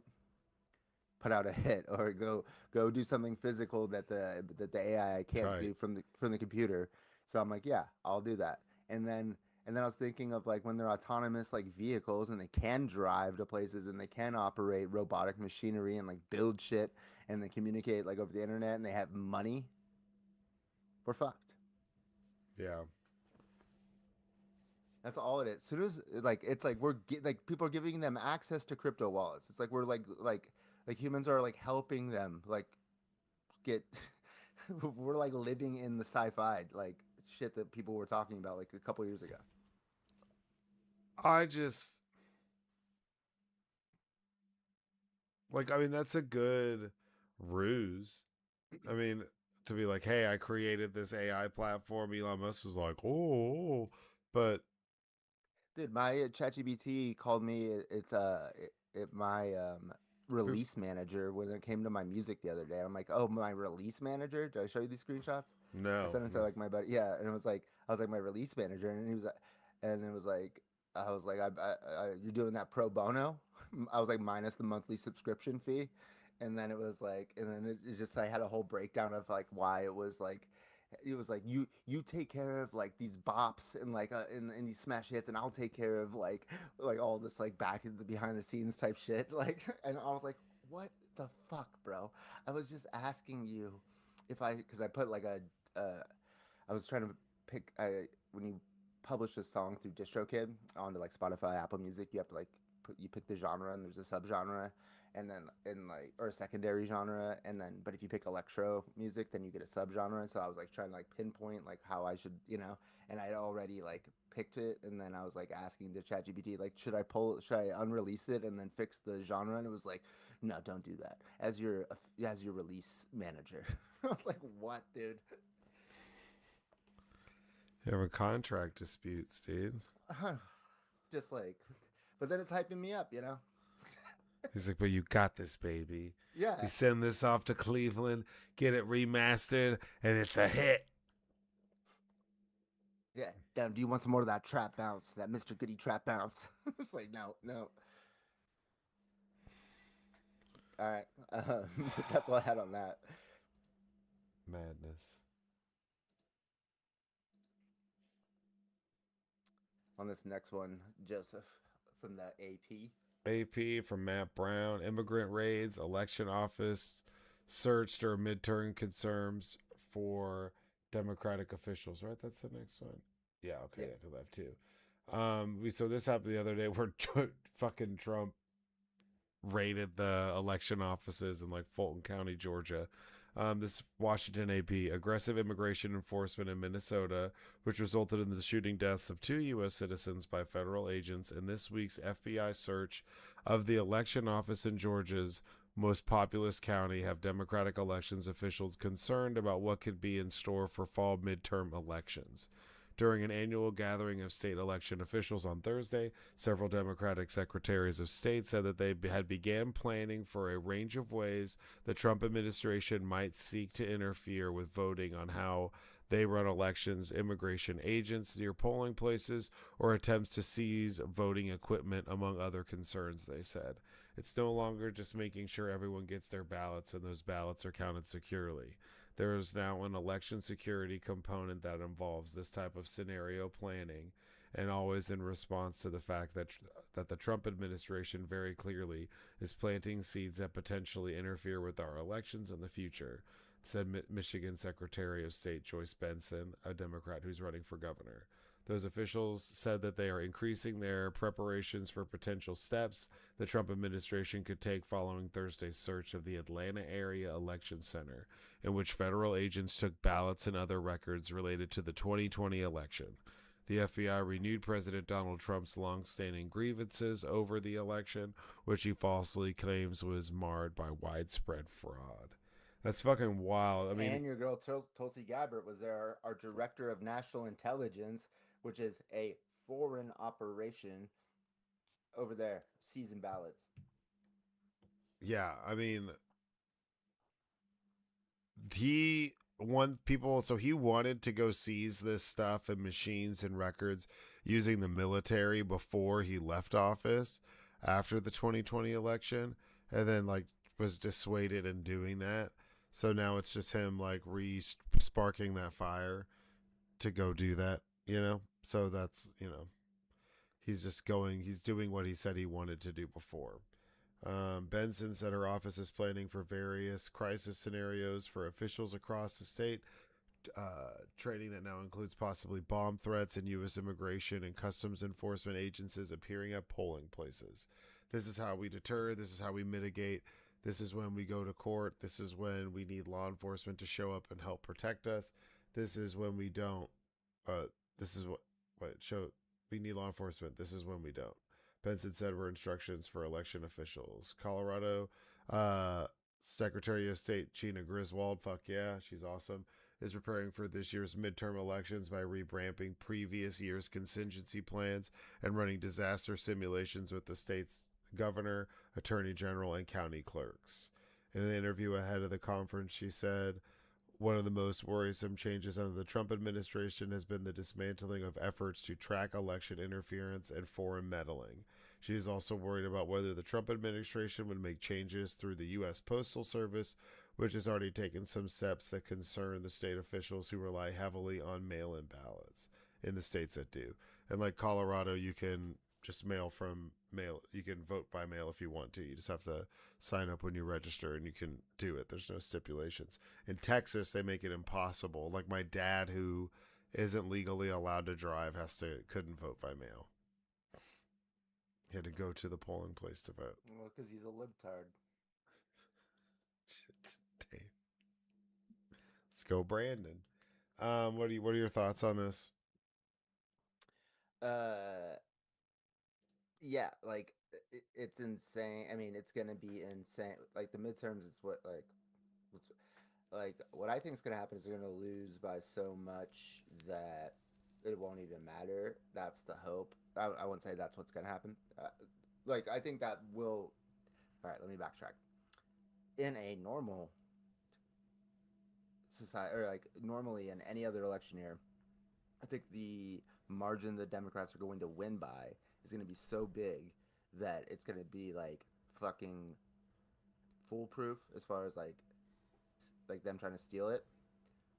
Put out a hit or go do something physical that the AI can't do from the computer. So I'm like, yeah, I'll do that. And then I was thinking of like when they're autonomous like vehicles and they can drive to places and they can operate robotic machinery and like build shit and they communicate like over the internet and they have money. We're fucked. Yeah. That's all it is. Soon as like it's like like people are giving them access to crypto wallets. It's like we're like humans are like helping them like get we're like living in the sci-fi like shit that people were talking about like a couple years ago. I just like, I mean, that's a good ruse. I mean, to be like, hey, I created this AI platform. Elon Musk is like, oh, but Dude, my ChatGPT called me. It's my release manager when it came to my music the other day. I'm like, oh, my release manager. Did I show you these screenshots? I No. sent them to like my buddy. Yeah, and it was like I was like my release manager, and he was, and it was like I was like, you're doing that pro bono. I was like minus the monthly subscription fee, and then it was like, and then it just I had a whole breakdown of like why it was like. It was like you take care of like these bops and like in these smash hits, and I'll take care of like all this like back in the behind the scenes type shit. Like, and I was like, what the fuck, bro? I was just asking you if because I put like I was trying to pick when you publish a song through DistroKid onto like Spotify, Apple Music, you have to like you pick the genre and there's a subgenre and then in like or a secondary genre and then but if you pick electro music then you get a subgenre. So I was like trying to like pinpoint like how I should, and I'd already like picked it and then I was like asking the ChatGPT like should I unrelease it and then fix the genre, and it was like no, don't do that as your release manager. I was like, what, dude? You have a contract disputes, dude. Just like, but then it's hyping me up, He's like, but you got this, baby. Yeah. We send this off to Cleveland, get it remastered, and it's a hit. Yeah. Damn, do you want some more of that trap bounce, that Mr. Goody trap bounce? It's like, no. All right. That's all I had on that. Madness. On this next one, Joseph from the AP. AP from Matt Brown. Immigrant raids, election office searched or midterm concerns for Democratic officials. Right, that's the next one. Yeah, okay, because I have two. So this happened the other day where fucking Trump raided the election offices in like Fulton County, Georgia. This Washington AP, aggressive immigration enforcement in Minnesota, which resulted in the shooting deaths of 2 U.S. citizens by federal agents, and this week's FBI search of the election office in Georgia's most populous county have Democratic elections officials concerned about what could be in store for fall midterm elections. During an annual gathering of state election officials on Thursday, several Democratic secretaries of state said that they had began planning for a range of ways the Trump administration might seek to interfere with voting on how they run elections, immigration agents near polling places, or attempts to seize voting equipment, among other concerns, they said. It's no longer just making sure everyone gets their ballots and those ballots are counted securely. There is now an election security component that involves this type of scenario planning, and always in response to the fact that the Trump administration very clearly is planting seeds that potentially interfere with our elections in the future, said Michigan Secretary of State Joyce Benson, a Democrat who's running for governor. Those officials said that they are increasing their preparations for potential steps the Trump administration could take following Thursday's search of the Atlanta area election center, in which federal agents took ballots and other records related to the 2020 election. The FBI renewed President Donald Trump's long-standing grievances over the election, which he falsely claims was marred by widespread fraud. That's fucking wild. I mean, and your girl Tulsi Gabbard was there, our director of national intelligence, which is a foreign operation over there, seizing ballots. Yeah, I mean, he wanted to go seize this stuff and machines and records using the military before he left office after the 2020 election, and then like was dissuaded in doing that. So now it's just him like sparking that fire to go do that, So that's, he's doing what he said he wanted to do before. Benson said her office is planning for various crisis scenarios for officials across the state, training that now includes possibly bomb threats and U.S. immigration and customs enforcement agencies appearing at polling places. This is how we deter. This is how we mitigate. This is when we go to court. This is when we need law enforcement to show up and help protect us. This is when we don't. This is we need law enforcement. This is when we don't. Benson said were instructions for election officials. Colorado Secretary of State Gina Griswold, fuck yeah, she's awesome, is preparing for this year's midterm elections by revamping previous year's contingency plans and running disaster simulations with the state's governor, attorney general, and county clerks. In an interview ahead of the conference, she said, one of the most worrisome changes under the Trump administration has been the dismantling of efforts to track election interference and foreign meddling. She is also worried about whether the Trump administration would make changes through the U.S. Postal Service, which has already taken some steps that concern the state officials who rely heavily on mail-in ballots in the states that do. And like Colorado, you can just mail from mail. You can vote by mail if you want to. You just have to sign up when you register and you can do it. There's no stipulations. In Texas, they make it impossible. Like my dad, who isn't legally allowed to drive, couldn't vote by mail. He had to go to the polling place to vote. Well, because he's a libtard. Damn. Let's go, Brandon. What are your thoughts on this? Yeah, like it's insane. I mean, it's gonna be insane. Like the midterms is what I think is gonna happen is they're gonna lose by so much that it won't even matter. That's the hope. I wouldn't say that's what's gonna happen. Like I think that will. All right, let me backtrack. In a normal society, or like normally in any other election year, I think the margin the Democrats are going to win by is going to be so big that it's going to be like fucking foolproof as far as like them trying to steal it.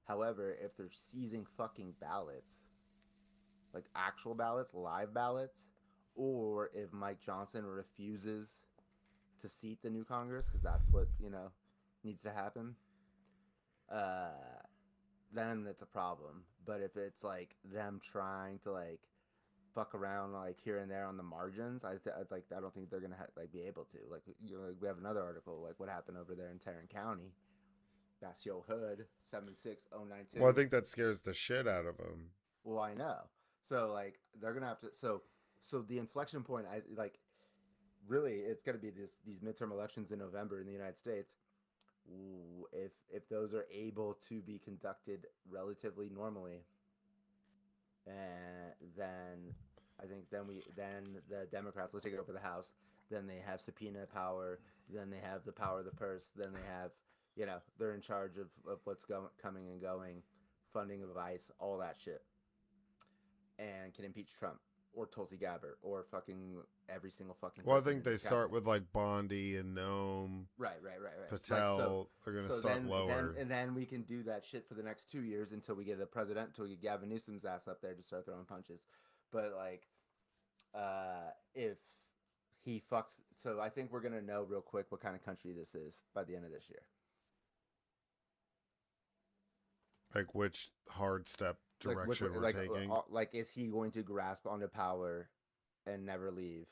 However, if they're seizing fucking ballots, like actual ballots, live ballots, or if Mike Johnson refuses to seat the new Congress, because that's what, needs to happen, then it's a problem. But if it's like them trying to like fuck around like here and there on the margins, I don't think they're gonna be able to. Like we have another article like what happened over there in Tarrant County. That's your hood 76092. Well, I think that scares the shit out of them. Well, I know. So like they're gonna have to. So the inflection point, really it's gonna be these midterm elections in November in the United States. If those are able to be conducted relatively normally, and then I think then the Democrats will take it over the House. Then they have subpoena power. Then they have the power of the purse. Then they have, they're in charge of what's coming and going, funding of ICE, all that shit, and can impeach Trump or Tulsi Gabbard or fucking every single fucking. Well, I think they start with like Bondi and Nome. Right. Patel. They're gonna start lower, and then we can do that shit for the next 2 years until we get a president, until we get Gavin Newsom's ass up there to start throwing punches. But like, if he fucks, so I think we're gonna know real quick what kind of country this is by the end of this year. Like which hard step direction we're taking. Like, is he going to grasp onto power and never leave,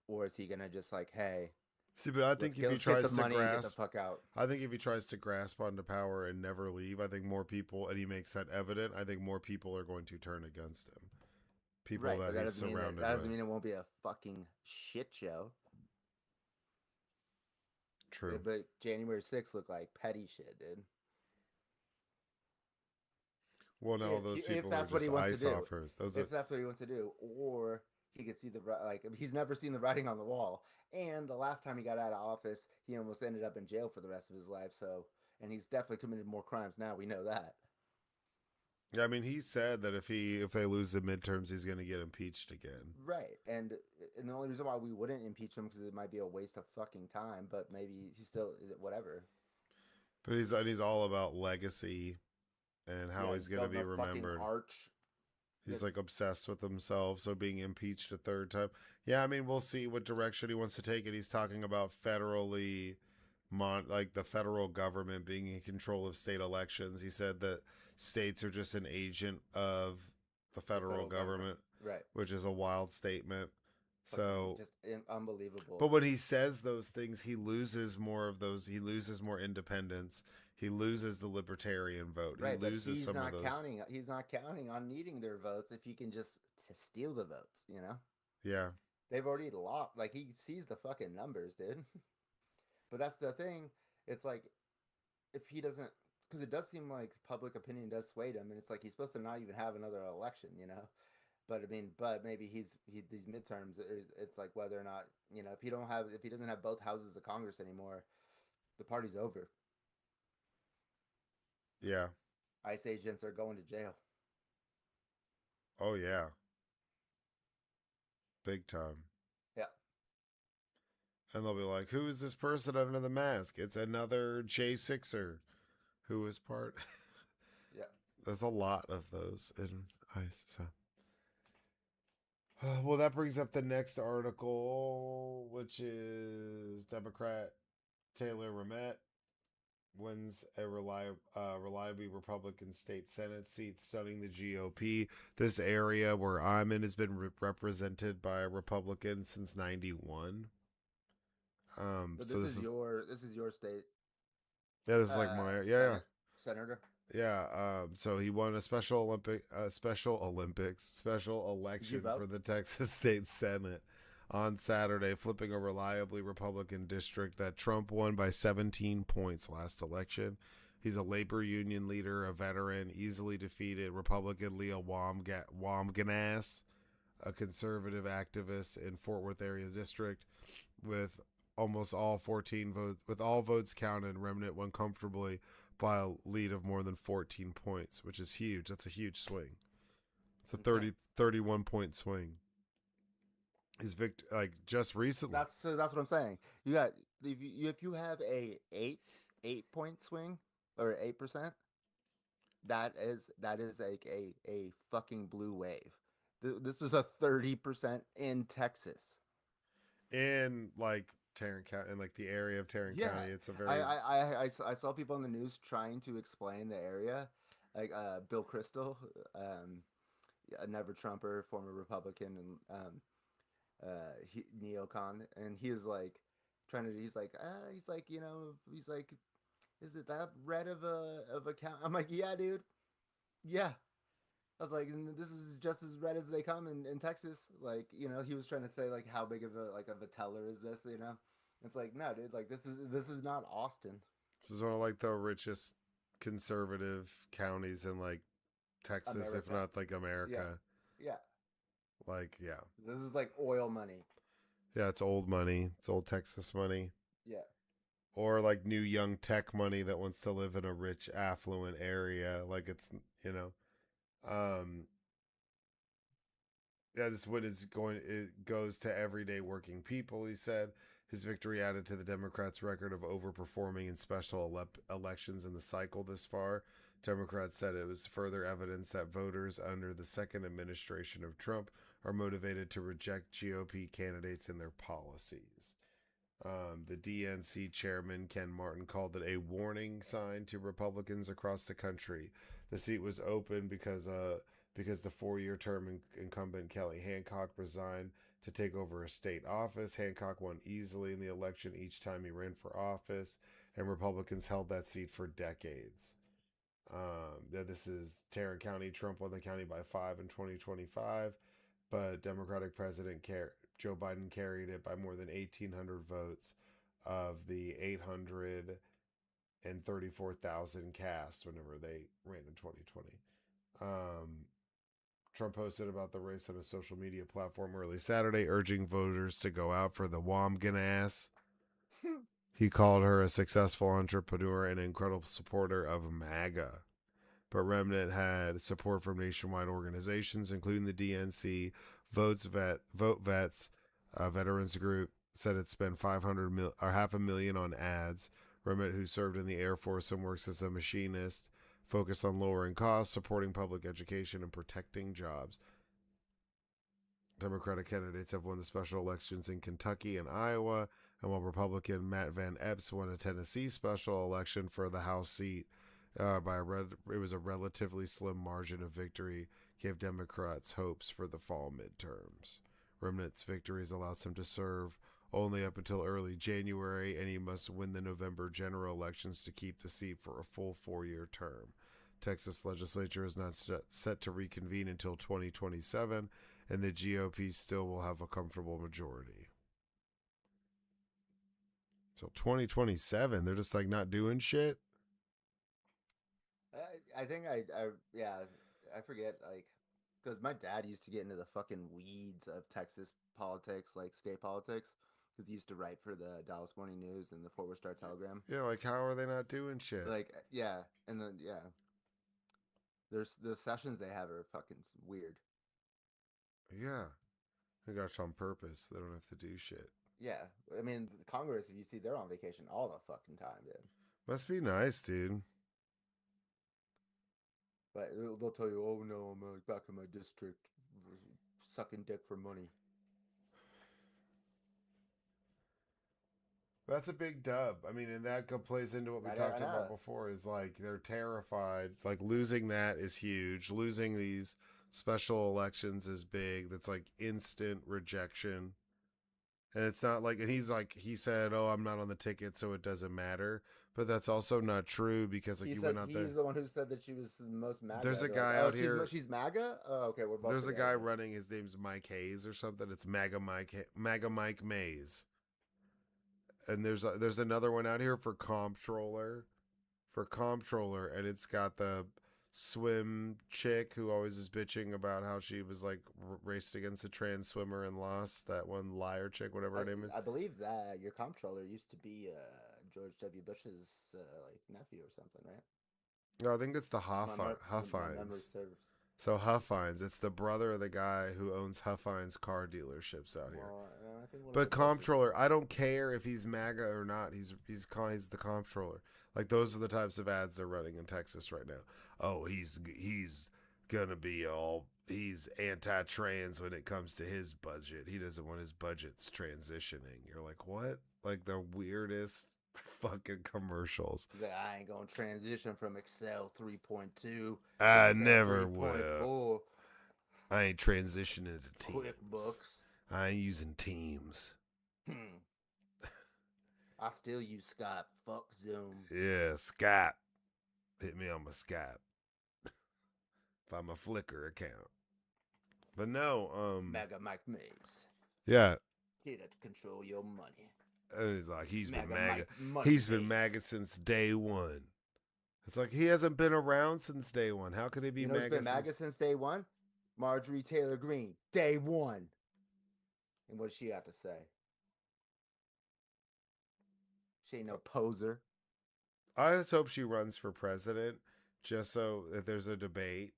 or is he gonna just like, hey? See, but I think if he tries to grasp, get the fuck out. I think if he tries to grasp onto power and never leave, I think more people, and he makes that evident, I think more people are going to turn against him. People that he's surrounded with. That doesn't mean it won't be a fucking shit show. True. But January 6th looked like petty shit, dude. Well, no, those people are just ice offers. If that's what he wants to do, or he could see he's never seen the writing on the wall. And the last time he got out of office, he almost ended up in jail for the rest of his life. So, and he's definitely committed more crimes now. We know that. Yeah, I mean, he said that if they lose the midterms, he's going to get impeached again. Right, and the only reason why we wouldn't impeach him because it might be a waste of fucking time. But maybe he's still whatever. But he's all about legacy. And how he's going to be remembered. He's like obsessed with himself. So being impeached a third time. Yeah, I mean, we'll see what direction he wants to take it. He's talking about the federal government being in control of state elections. He said that states are just an agent of the federal government. Right. Which is a wild statement. So just unbelievable. But when he says those things, he loses more independence. He loses the libertarian vote. Right, he loses some of those. He's not counting on needing their votes if he can just steal the votes, Yeah. They've already lost. Like, he sees the fucking numbers, dude. But that's the thing. It's like, if he doesn't, because it does seem like public opinion does sway him, and it's like he's supposed to not even have another election, But I mean, but maybe these midterms. It's like whether or not if he doesn't have both houses of Congress anymore, the party's over. Yeah. ICE agents are going to jail. Oh yeah. Big time. Yeah. And they'll be like, "Who is this person under the mask?" It's another J6er who is part. Yeah. There's a lot of those in ICE. So. Well, that brings up the next article, which is Democrat Taylor Ramette wins a reliably Republican state Senate seat, stunning the GOP. This area where I'm in has been represented by a Republican since '91. But So this is your state. yeah, this is like my Senator. Yeah, so he won a special election for the Texas State Senate on Saturday, flipping a reliably Republican district that Trump won by 17 points last election. He's a labor union leader, a veteran, easily defeated Republican Leah Wamganas, a conservative activist in Fort Worth area district, with almost all 14 votes, with all votes counted. Remnant won comfortably by a lead of more than 14 points, which is huge. That's a huge swing. It's a 31 point swing. His just recently. That's what I'm saying. You got if you have a 8 point swing or 8%, that is like a fucking blue wave. This was a 30% in Texas. In like Tarrant County, in like the area of Tarrant County, it's a very. I saw people in the news trying to explain the area, like Bill Kristol, a never Trumper, former Republican, and neocon, and he was like he's like is it that red of a count? I'm like, yeah, dude, yeah. I was like, this is just as red as they come in Texas. Like, he was trying to say like how big of a teller is this? It's like, no, dude. Like this is not Austin. This is one of like the richest conservative counties in like Texas, America. If not like America. Yeah. Like, yeah. This is like oil money. Yeah, it's old money. It's old Texas money. Yeah. Or like new young tech money that wants to live in a rich, affluent area. Like it's, yeah, this win is it goes to everyday working people, he said. His victory added to the Democrats' record of overperforming in special elections in the cycle this far. Democrats said it was further evidence that voters under the second administration of Trump are motivated to reject GOP candidates and their policies. The DNC chairman, Ken Martin, called it a warning sign to Republicans across the country. The seat was open because the 4-year term incumbent Kelly Hancock resigned to take over a state office. Hancock won easily in the election each time he ran for office, and Republicans held that seat for decades. This is Tarrant County. Trump won the county by 5 in 2025, but Democratic President Joe Biden carried it by more than 1,800 votes of the 834,000 cast whenever they ran in 2020. Trump posted about the race on a social media platform early Saturday, urging voters to go out for the Wamganas. He called her a successful entrepreneur and an incredible supporter of MAGA. But Remnant had support from nationwide organizations, including the DNC, Vote Vets, veterans group, said it spent $500,000 on ads. Remnant, who served in the Air Force and works as a machinist, focused on lowering costs, supporting public education, and protecting jobs. Democratic candidates have won the special elections in Kentucky and Iowa, and while Republican Matt Van Epps won a Tennessee special election for the House seat it was a relatively slim margin of victory, gave Democrats hopes for the fall midterms. Remnant's victories allows him to serve only up until early January, and he must win the November general elections to keep the seat for a full 4-year term. Texas legislature is not set to reconvene until 2027, and the GOP still will have a comfortable majority. So 2027, they're just like not doing shit. I think I forget, like, Because my dad used to get into the fucking weeds of Texas politics, like state politics, because he used to write for the Dallas Morning News and the Fort Worth Star Telegram. Yeah, like how are they not doing shit? Like, yeah, and then there's the sessions they have are fucking weird. Yeah, I got you on purpose. They don't have to do shit. Yeah, I mean, the Congress, if you see, they're on vacation all the fucking time, dude. Must be nice, dude. But they'll tell you, oh no, I'm back in my district, sucking dick for money. That's a big dub. I mean, and that plays into what we talked about before. Is like they're terrified. Like losing that is huge. Losing these special elections is big. That's like instant rejection. And it's not like, and he said, "Oh, I'm not on the ticket, so it doesn't matter." But that's also not true because like went out there. He's the one who said that she was the most MAGA. There's a guy out here. She's MAGA. Oh, okay, we're both. There's a guy running. His name's Mike Hayes or something. It's MAGA Mike Mays. And there's another one out here for comptroller, and it's got the swim chick who always is bitching about how she was like raced against a trans swimmer and lost. That one liar chick, whatever her name is. I believe that your comptroller used to be George W. Bush's like nephew or something, right? No, I think it's the Huffines. So Huffines, it's the brother of the guy who owns Huffines car dealerships out here. But comptroller, I don't care if he's MAGA or not. He's the comptroller. Like those are the types of ads they're running in Texas right now. Oh, he's gonna be he's anti-trans when it comes to his budget. He doesn't want his budgets transitioning. You're like, what? Like the weirdest fucking commercials. I ain't gonna transition from Excel 3.2. I never will. I ain't transitioning to Teams. QuickBooks. I ain't using Teams. I still use Skype. Fuck Zoom. Yeah, Skype. Hit me on my Skype. By my Flickr account. But no, MAGA Mike Mays. Yeah. Here to control your money. And he's like, he's been MAGA. He's been MAGA since day one. It's like he hasn't been around since day one. How could he be MAGA? Been MAGA since day one? Marjorie Taylor Greene, day one. And what does she have to say? She ain't no poser. I just hope she runs for president, just so that there's a debate.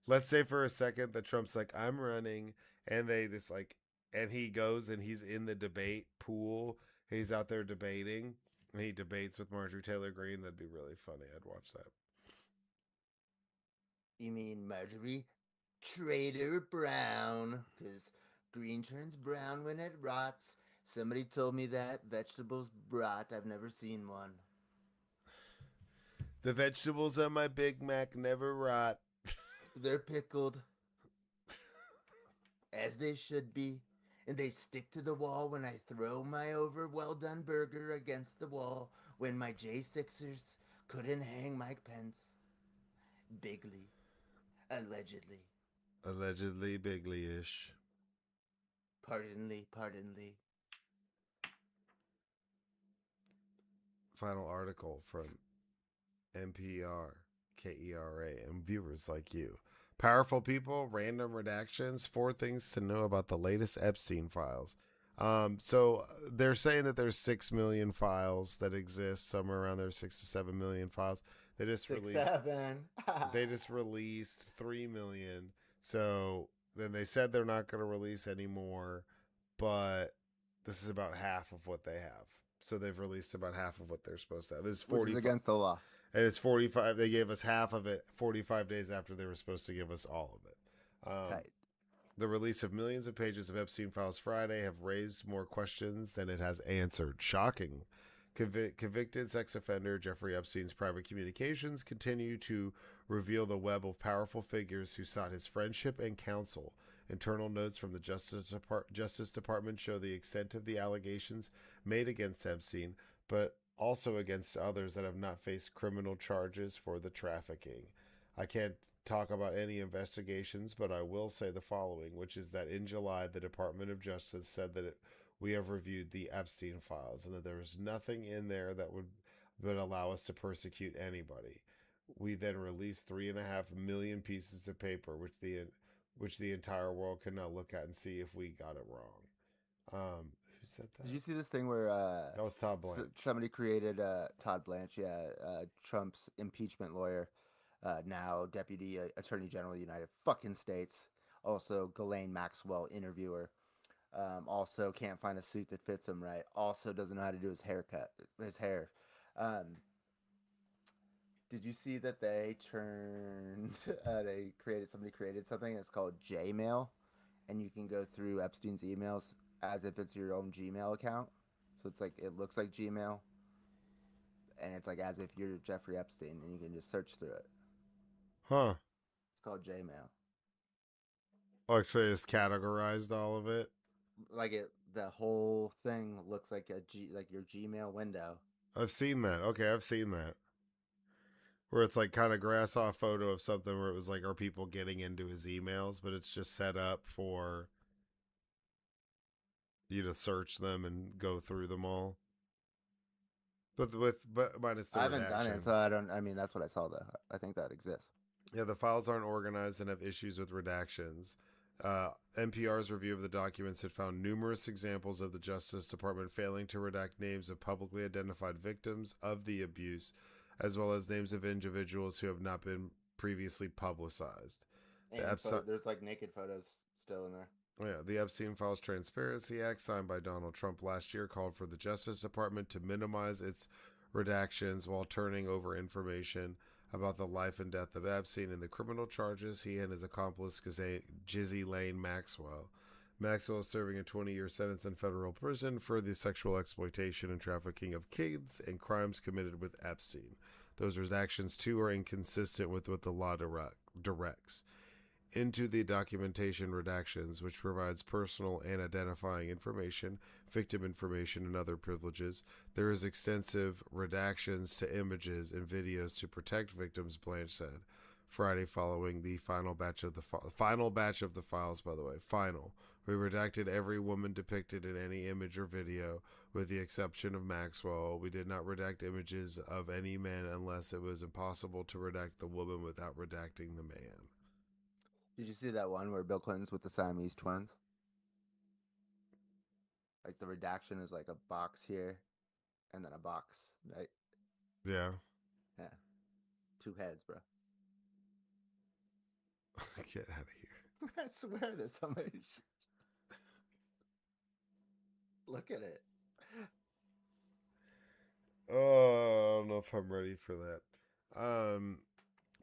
Let's say for a second that Trump's like, I'm running, and they just like, and he goes and he's in the debate pool. He's out there debating, and he debates with Marjorie Taylor Greene. That'd be really funny. I'd watch that. You mean Marjorie Trader Brown? Because green turns brown when it rots. Somebody told me that vegetables rot. I've never seen one. The vegetables on my Big Mac never rot. They're pickled. As they should be. And they stick to the wall when I throw my well-done burger against the wall when my J6ers couldn't hang Mike Pence. Bigly. Allegedly. Allegedly bigly-ish. Pardonly. Final article from NPR, KERA, and viewers like you. Powerful people, random redactions, 4 things to know about the latest Epstein files. So they're saying that there's 6 million files that exist, somewhere around there, 6 to 7 million files. They just released 3 million. So then they said they're not going to release any more, but this is about half of what they have. So they've released about half of what they're supposed to have. This is 40 against the law. And it's 45. They gave us half of it 45 days after they were supposed to give us all of it. Tight. The release of millions of pages of Epstein files Friday have raised more questions than it has answered. Shocking. Convicted sex offender Jeffrey Epstein's private communications continue to reveal the web of powerful figures who sought his friendship and counsel. Internal notes from the Justice Department show the extent of the allegations made against Epstein, but also against others that have not faced criminal charges for the trafficking. I can't talk about any investigations, but I will say the following, which is that in July, the Department of Justice said that we have reviewed the Epstein files and that there is nothing in there that would allow us to persecute anybody. We then released 3.5 million pieces of paper, which which the entire world can now look at and see if we got it wrong. Who said that? Did you see this thing where That was Todd Blanche. somebody created Todd Blanche, Trump's impeachment lawyer, now Deputy Attorney General of the United fucking States, also Ghislaine Maxwell interviewer, also can't find a suit that fits him right, also doesn't know how to do his hair. Did you see that they turned somebody created something that's called Jmail, and you can go through Epstein's emails as if it's your own Gmail account. So it's like, it looks like Gmail, and it's like as if you're Jeffrey Epstein, and you can just search through it. Huh. It's called Jmail. Actually, it's categorized all of it. Like the whole thing looks like like your Gmail window. I've seen that. Okay, I've seen that. Where it's like kind of grass off photo of something where it was like, are people getting into his emails? But it's just set up for you to search them and go through them all. But minus the I haven't redaction. done it, so I don't. I mean, that's what I saw though. I think that exists. Yeah, the files aren't organized and have issues with redactions. NPR's review of the documents had found numerous examples of the Justice Department failing to redact names of publicly identified victims of the abuse, as well as names of individuals who have not been previously publicized. And there's like naked photos still in there. Yeah, the Epstein Files Transparency Act, signed by Donald Trump last year, called for the Justice Department to minimize its redactions while turning over information about the life and death of Epstein and the criminal charges he and his accomplice, Ghislaine Maxwell. Maxwell is serving a 20-year sentence in federal prison for the sexual exploitation and trafficking of kids and crimes committed with Epstein. Those redactions, too, are inconsistent with what the law directs. Into the documentation redactions, which provides personal and identifying information, victim information, and other privileges. There is extensive redactions to images and videos to protect victims, Blanche said. Friday, following the final batch of the files, by the way, final. We redacted every woman depicted in any image or video, with the exception of Maxwell. We did not redact images of any men unless it was impossible to redact the woman without redacting the man. Did you see that one where Bill Clinton's with the Siamese twins? Like the redaction is like a box here, and then a box, right? Yeah. Yeah. 2 heads, bro. Get out of here. I swear there's somebody. Look at it. Oh, I don't know if I'm ready for that.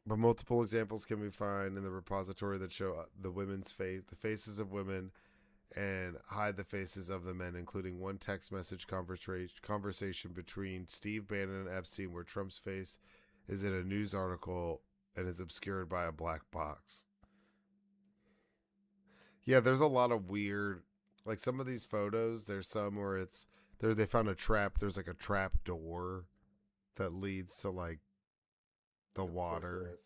But multiple examples can be found in the repository that show the women's face, the faces of women, and hide the faces of the men, including one text message conversation between Steve Bannon and Epstein where Trump's face is in a news article and is obscured by a black box. Yeah, there's a lot of weird, like some of these photos, there's some where they found a trap, there's like a trap door that leads to like the water,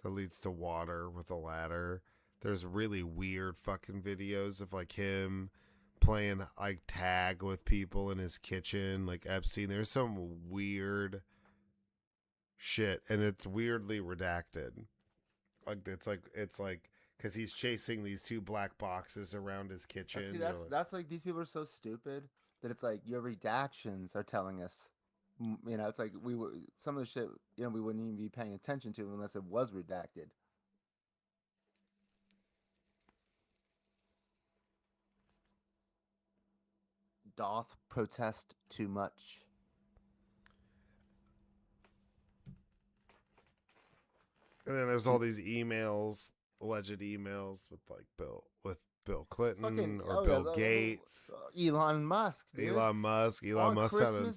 that leads to water with a ladder. There's really weird fucking videos of like him playing like tag with people in his kitchen, like Epstein. There's some weird shit, and it's weirdly redacted. Like it's like because he's chasing these 2 black boxes around his kitchen. See, that's like, these people are so stupid that it's like your redactions are telling us. You know, it's like some of the shit, you know, we wouldn't even be paying attention to unless it was redacted. Doth protest too much. And then there's all these emails, alleged emails with like Bill Clinton or Bill Gates, Elon Musk. Dude. Elon Musk sounding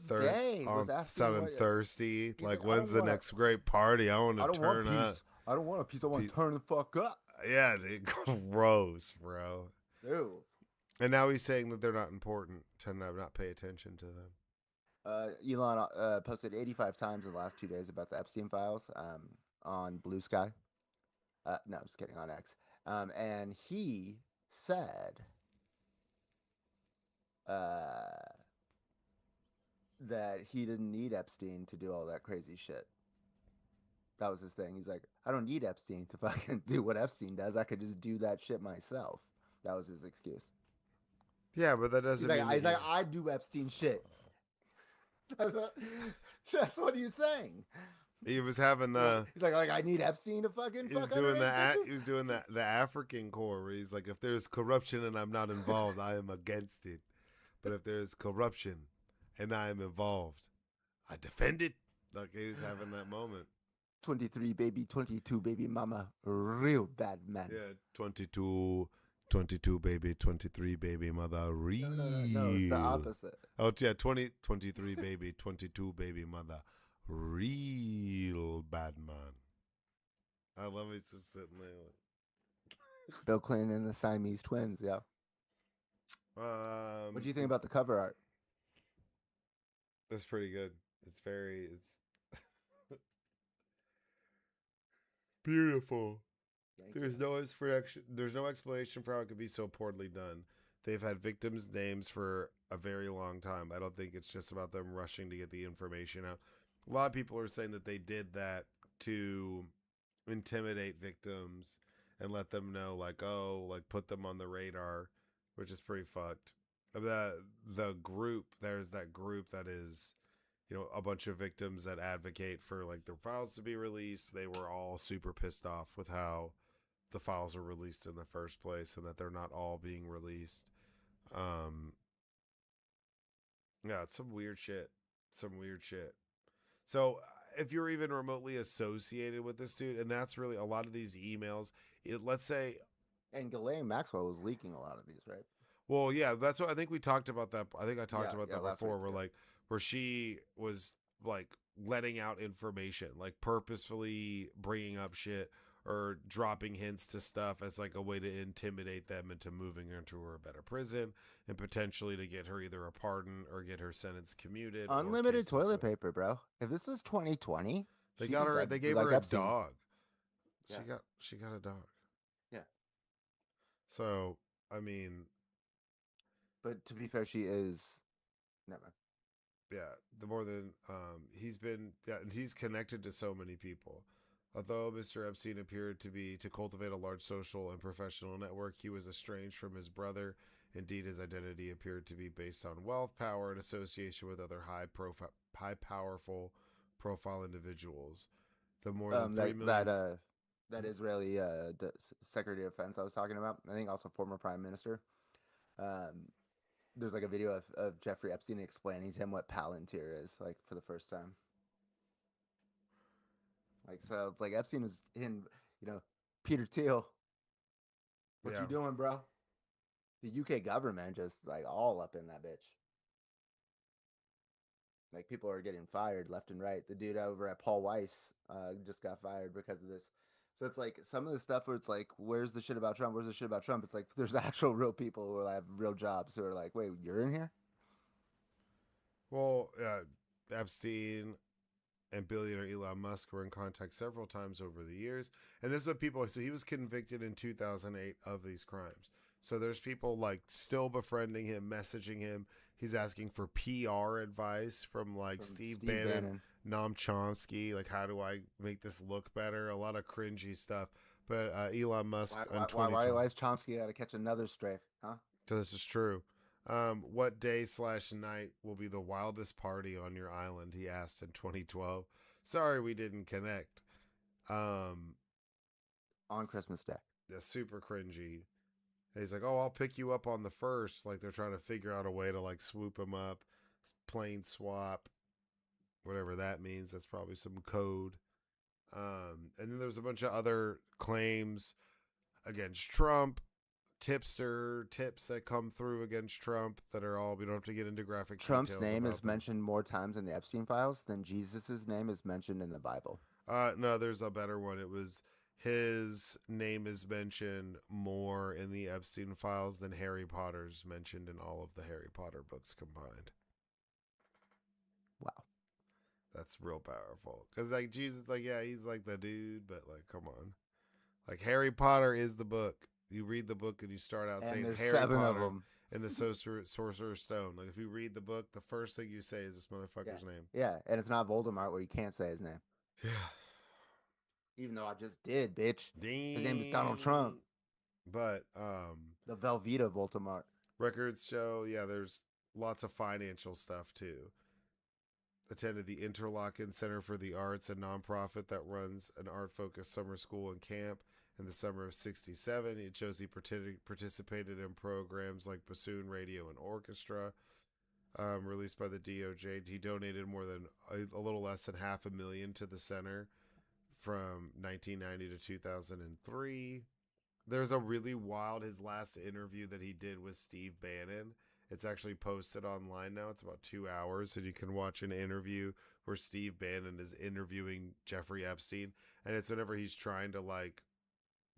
thirsty. Like, when's the next great party? I want to turn up. I don't want a piece. I want to turn the fuck up. Yeah, dude, gross, bro. Dude. And now he's saying that they're not important to not pay attention to them. Elon posted 85 times in the last 2 days about the Epstein files on Blue Sky. No, I'm just kidding, on X. And he said that he didn't need Epstein to do all that crazy shit. That was his thing. He's like, I don't need Epstein to fucking do what Epstein does. I could just do that shit myself. That was his excuse. Yeah, but that doesn't mean He's like, I do Epstein shit. That's what he was saying. He was having He's like I need Epstein to fucking. He was doing the African core where he's like, if there's corruption and I'm not involved, I am against it. But if there's corruption and I am involved, I defend it. Like he was having that moment. 23 baby, 22 baby mama, real bad man. Yeah, 22 baby, 23 baby mother, real. No, it's the opposite. Oh yeah, 23 baby, 22 baby mother, real bad man. I love he's just sitting there. Like... Bill Clinton and the Siamese twins, yeah. What do you think about the cover art? That's pretty good. It's beautiful. There's no explanation for how it could be so poorly done. They've had victims' names for a very long time. I don't think it's just about them rushing to get the information out. A lot of people are saying that they did that to intimidate victims and let them know, like, oh, like put them on the radar, which is pretty fucked. The group, there's that group that is, you know, a bunch of victims that advocate for like their files to be released. They were all super pissed off with how the files are released in the first place and that they're not all being released. Yeah, it's some weird shit. So if you're even remotely associated with this dude, and that's really a lot of these emails, let's say. And Ghislaine Maxwell was leaking a lot of these, right? Well, yeah, that's what I think we talked about that. I think I talked about that before, week, where she was like letting out information, like purposefully bringing up shit or dropping hints to stuff as like a way to intimidate them into moving her to a better prison and potentially to get her either a pardon or get her sentence commuted. Unlimited toilet paper, bro. If this was 2020, they gave her a dog. Yeah. She got a dog. Yeah. So, I mean, but to be fair, she is never. Yeah, the more than he's connected to so many people. Although Mr. Epstein appeared to cultivate a large social and professional network, he was estranged from his brother. Indeed, his identity appeared to be based on wealth, power, and association with other high powerful profile individuals. The more than 3 million that Israeli Secretary of Defense I was talking about, I think also former Prime Minister. There's like a video of Jeffrey Epstein explaining to him what Palantir is, like for the first time. Like, so it's like Epstein was in, you know, Peter Thiel. What you doing, bro? The UK government just like all up in that bitch. Like people are getting fired left and right. The dude over at Paul Weiss just got fired because of this. So it's like some of the stuff where it's like, where's the shit about Trump? Where's the shit about Trump? It's like there's actual real people who have real jobs who are like, wait, you're in here? Well, Epstein and billionaire Elon Musk were in contact several times over the years. And this is what people, so he was convicted in 2008 of these crimes. So there's people like still befriending him, messaging him. He's asking for PR advice from Steve Bannon, Noam Chomsky. Like, how do I make this look better? A lot of cringy stuff. But Elon Musk. Why is Chomsky got to catch another stray? Huh? So this is true. What day/night will be the wildest party on your island? He asked in 2012. Sorry, we didn't connect. On Christmas Day. Yeah, super cringy. He's like, oh, I'll pick you up on the 1st. Like they're trying to figure out a way to like swoop him up, plane swap, whatever that means. That's probably some code. And then there's a bunch of other claims against Trump. Tips that come through against Trump that are all, we don't have to get into graphic details. Trump's name is mentioned more times in the Epstein files than Jesus's name is mentioned in the Bible. No, there's a better one. It was his name is mentioned more in the Epstein files than Harry Potter's mentioned in all of the Harry Potter books combined. Wow. That's real powerful. Because like Jesus, like, yeah, he's like the dude, but like, come on. Like Harry Potter is the book. You read the book and you start out saying Harry Potter and the Sorcerer's Stone. Like if you read the book, the first thing you say is this motherfucker's name. Yeah, and it's not Voldemort where you can't say his name. Yeah. Even though I just did, bitch. Ding. His name is Donald Trump. But The Velveeta Voldemort. records show, yeah, there's lots of financial stuff too. Attended the Interlochen Center for the Arts, a nonprofit that runs an art-focused summer school and camp. In the summer of '67, it shows he participated in programs like bassoon, radio, and orchestra. Released by the DOJ, he donated more than a little less than $500,000 to the center from 1990 to 2003. There's a really wild, his last interview that he did with Steve Bannon. It's actually posted online now. It's about 2 hours, and you can watch an interview where Steve Bannon is interviewing Jeffrey Epstein, and it's whenever he's trying to like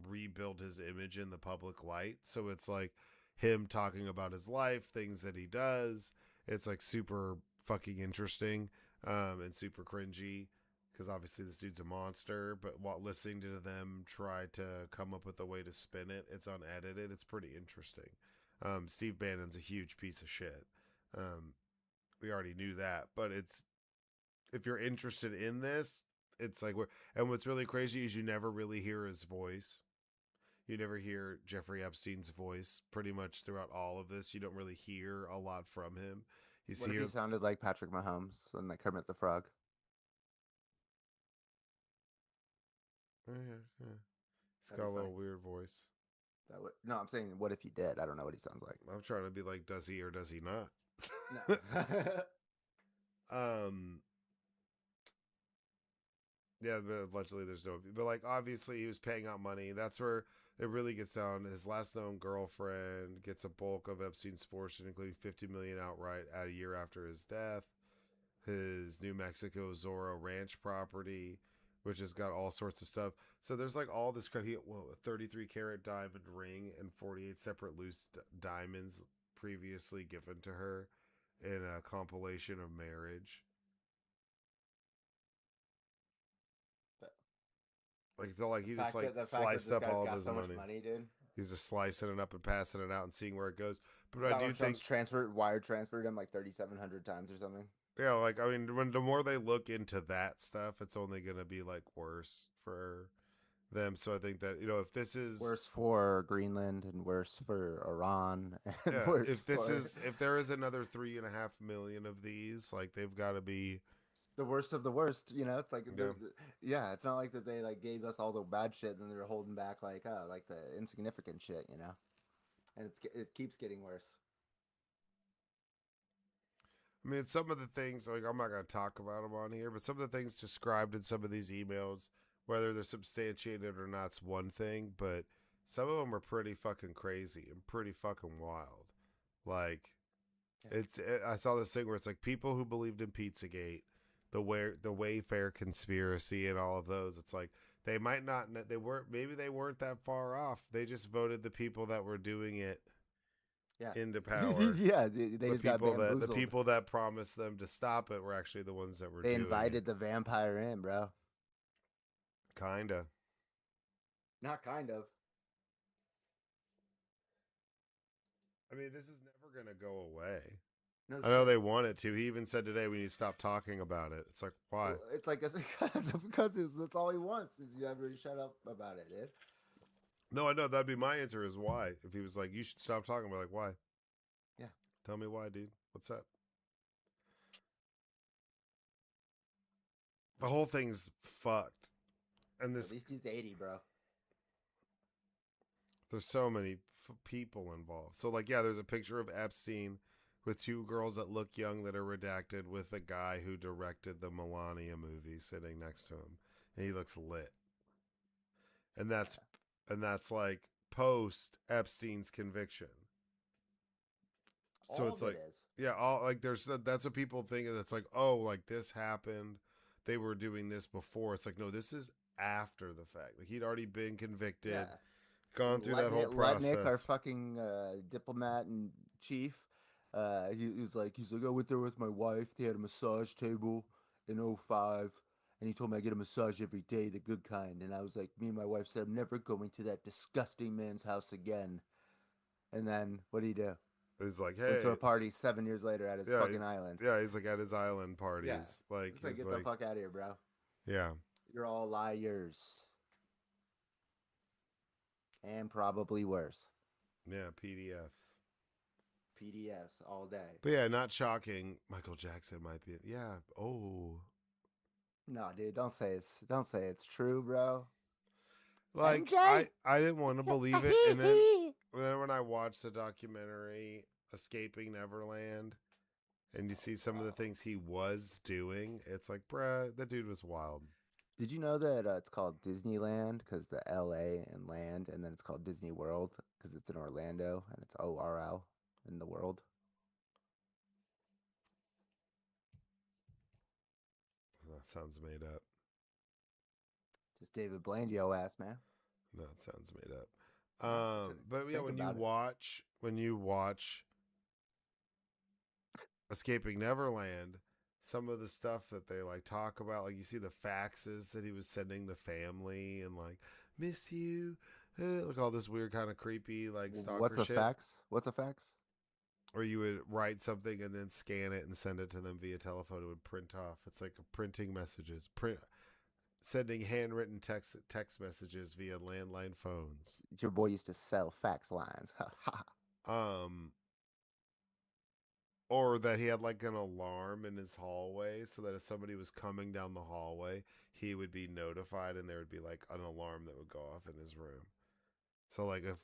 rebuild his image in the public light. So it's like him talking about his life, things that he does. It's like super fucking interesting, and super cringy, because obviously this dude's a monster, but while listening to them try to come up with a way to spin it, it's unedited. It's pretty interesting. Steve Bannon's a huge piece of shit. We already knew that, but it's, if you're interested in this, it's like and what's really crazy is you never really hear his voice. You never hear Jeffrey Epstein's voice pretty much throughout all of this. You don't really hear a lot from him. What if he sounded like Patrick Mahomes and like Kermit the Frog? Oh, yeah. He's got a little weird voice. No, I'm saying, what if he did? I don't know what he sounds like. I'm trying to be like, does he or does he not? No. Yeah, but allegedly there's no, but like obviously he was paying out money. That's where it really gets down. His last known girlfriend gets a bulk of Epstein's fortune, including $50 million outright at a year after his death. His New Mexico Zorro Ranch property, which has got all sorts of stuff. So there's like all this crap. A 33 karat diamond ring and 48 separate loose diamonds previously given to her in a compilation of marriage. Like he just like sliced up all of his money. Dude. He's just slicing it up and passing it out and seeing where it goes. But Donald I do Trump's think wire transferred him like 3,700 times or something. Yeah, like I mean, when the more they look into that stuff, it's only gonna be like worse for them. So I think that, you know, if this is worse for Greenland and worse for Iran, and yeah, worse if there is another 3.5 million of these, like they've got to be the worst of the worst, you know. It's like yeah, it's not like that they like gave us all the bad shit and then they're holding back like the insignificant shit, you know. And it keeps getting worse. I mean, some of the things, like, I'm not going to talk about them on here, but some of the things described in some of these emails, whether they're substantiated or not, is one thing, but some of them are pretty fucking crazy and pretty fucking wild. Like, I saw this thing where it's like people who believed in Pizzagate, the Wayfair conspiracy and all of those. It's like they might not, maybe they weren't that far off. They just voted the people that were doing it into power. Yeah, they just got bamboozled. The people that promised them to stop it were actually the ones that were doing it. They invited the vampire in, bro. Kinda. Not kind of. I mean, this is never going to go away. No, I know they want it to. He even said today we need to stop talking about it. It's like, why? Well, it's like because that's all he wants is you ever shut up about it, dude. No, I know that'd be my answer is why. If he was like, you should stop talking about it, like, why? Yeah. Tell me why, dude. What's up? The whole thing's fucked. And this, at least he's 80, bro. There's so many people involved. So, like, yeah, there's a picture of Epstein with two girls that look young that are redacted with a guy who directed the Melania movie sitting next to him. And he looks lit. And that's like post Epstein's conviction. So it's like, yeah, all like that's what people think. That's like, oh, like this happened. They were doing this before. It's like, no, this is after the fact. Like he'd already been convicted, gone through that whole process. Letnick, our fucking diplomat and chief, he's like, I went there with my wife. They had a massage table in '05. And he told me I get a massage every day, the good kind. And I was like, me and my wife said, I'm never going to that disgusting man's house again. And then what did he do? He's like, hey. Went to a party 7 years later at his fucking island. Yeah, he's like at his island parties. Yeah. Like, get the fuck out of here, bro. Yeah. You're all liars. And probably worse. Yeah, PDFs. PDFs all day. But yeah, not shocking. Michael Jackson might be. Yeah. Oh. No, dude, don't say it's true, bro. Like MJ? I didn't want to believe it, and then when I watched the documentary Escaping Neverland, and you see some of the things he was doing, it's like, bruh, that dude was wild. Did you know that it's called Disneyland because the LA and land, and then it's called Disney World because it's in Orlando and it's ORL in the world? That sounds made up. Just David Blaine, yo ass, man. No, it sounds made up. But yeah, when you watch Escaping Neverland, some of the stuff that they like talk about, like you see the faxes that he was sending the family and like miss you, like all this weird kind of creepy like stalker What's a shit. fax? What's a fax? Or you would write something and then scan it and send it to them via telephone. It would print off. It's like printing messages, sending handwritten text messages via landline phones. Your boy used to sell fax lines. Or that he had like an alarm in his hallway so that if somebody was coming down the hallway, he would be notified and there would be like an alarm that would go off in his room. So like if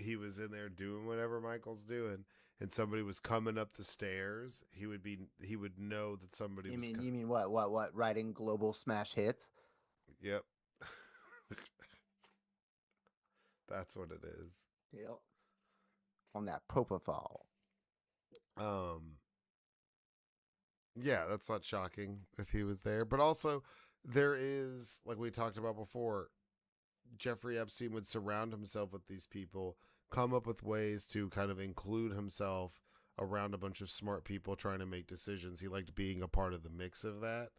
he was in there doing whatever Michael's doing and somebody was coming up the stairs, he would know that somebody you was mean you mean what writing global smash hits? Yep. That's what it is. Yep. On that propofol. Yeah, that's not shocking if he was there. But also there is, like we talked about before, Jeffrey Epstein would surround himself with these people, come up with ways to kind of include himself around a bunch of smart people trying to make decisions. He liked being a part of the mix of that.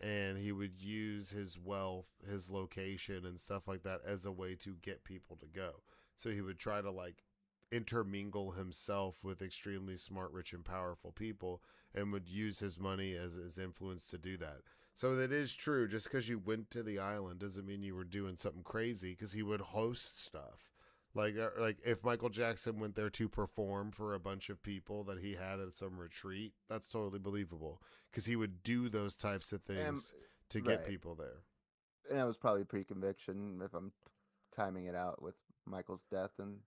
And he would use his wealth, his location, and stuff like that as a way to get people to go. So he would try to like intermingle himself with extremely smart, rich, and powerful people and would use his money as his influence to do that. So that is true. Just because you went to the island doesn't mean you were doing something crazy, because he would host stuff. Like if Michael Jackson went there to perform for a bunch of people that he had at some retreat, that's totally believable, because he would do those types of things to get people there. And that was probably pre-conviction if I'm timing it out with Michael's death. And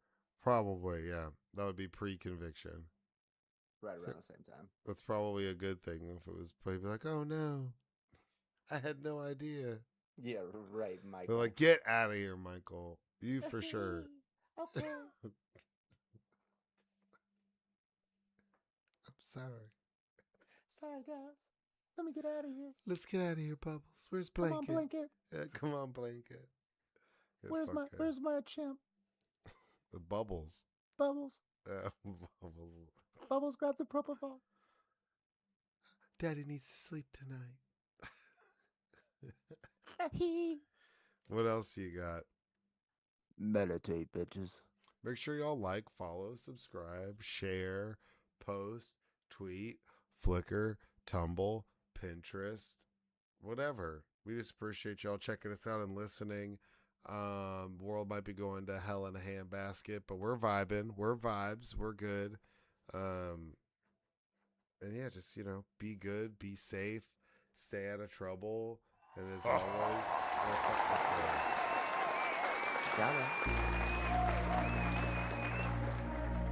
probably, yeah. That would be pre-conviction. Right around the same time. That's probably a good thing if it was probably like, oh no, I had no idea. Yeah, right, Michael. They're like, get out of here, Michael. You for sure. Okay. I'm sorry. Sorry, guys. Let me get out of here. Let's get out of here, Bubbles. Where's Blanket? Come on, Blanket. Yeah, come on, Blanket. Where's my chimp? The Bubbles. Bubbles. Bubbles. Bubbles, grab the propofol. Daddy needs to sleep tonight. What else you got? Meditate, bitches. Make sure y'all like, follow, subscribe, share, post, tweet, Flickr, Tumble, Pinterest, whatever. We just appreciate y'all checking us out and listening. World might be going to hell in a handbasket, but we're vibing. We're vibes. We're good. And yeah, just, be good, be safe, stay out of trouble. And as always, we'll fuck this. Got it.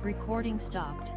Recording stopped.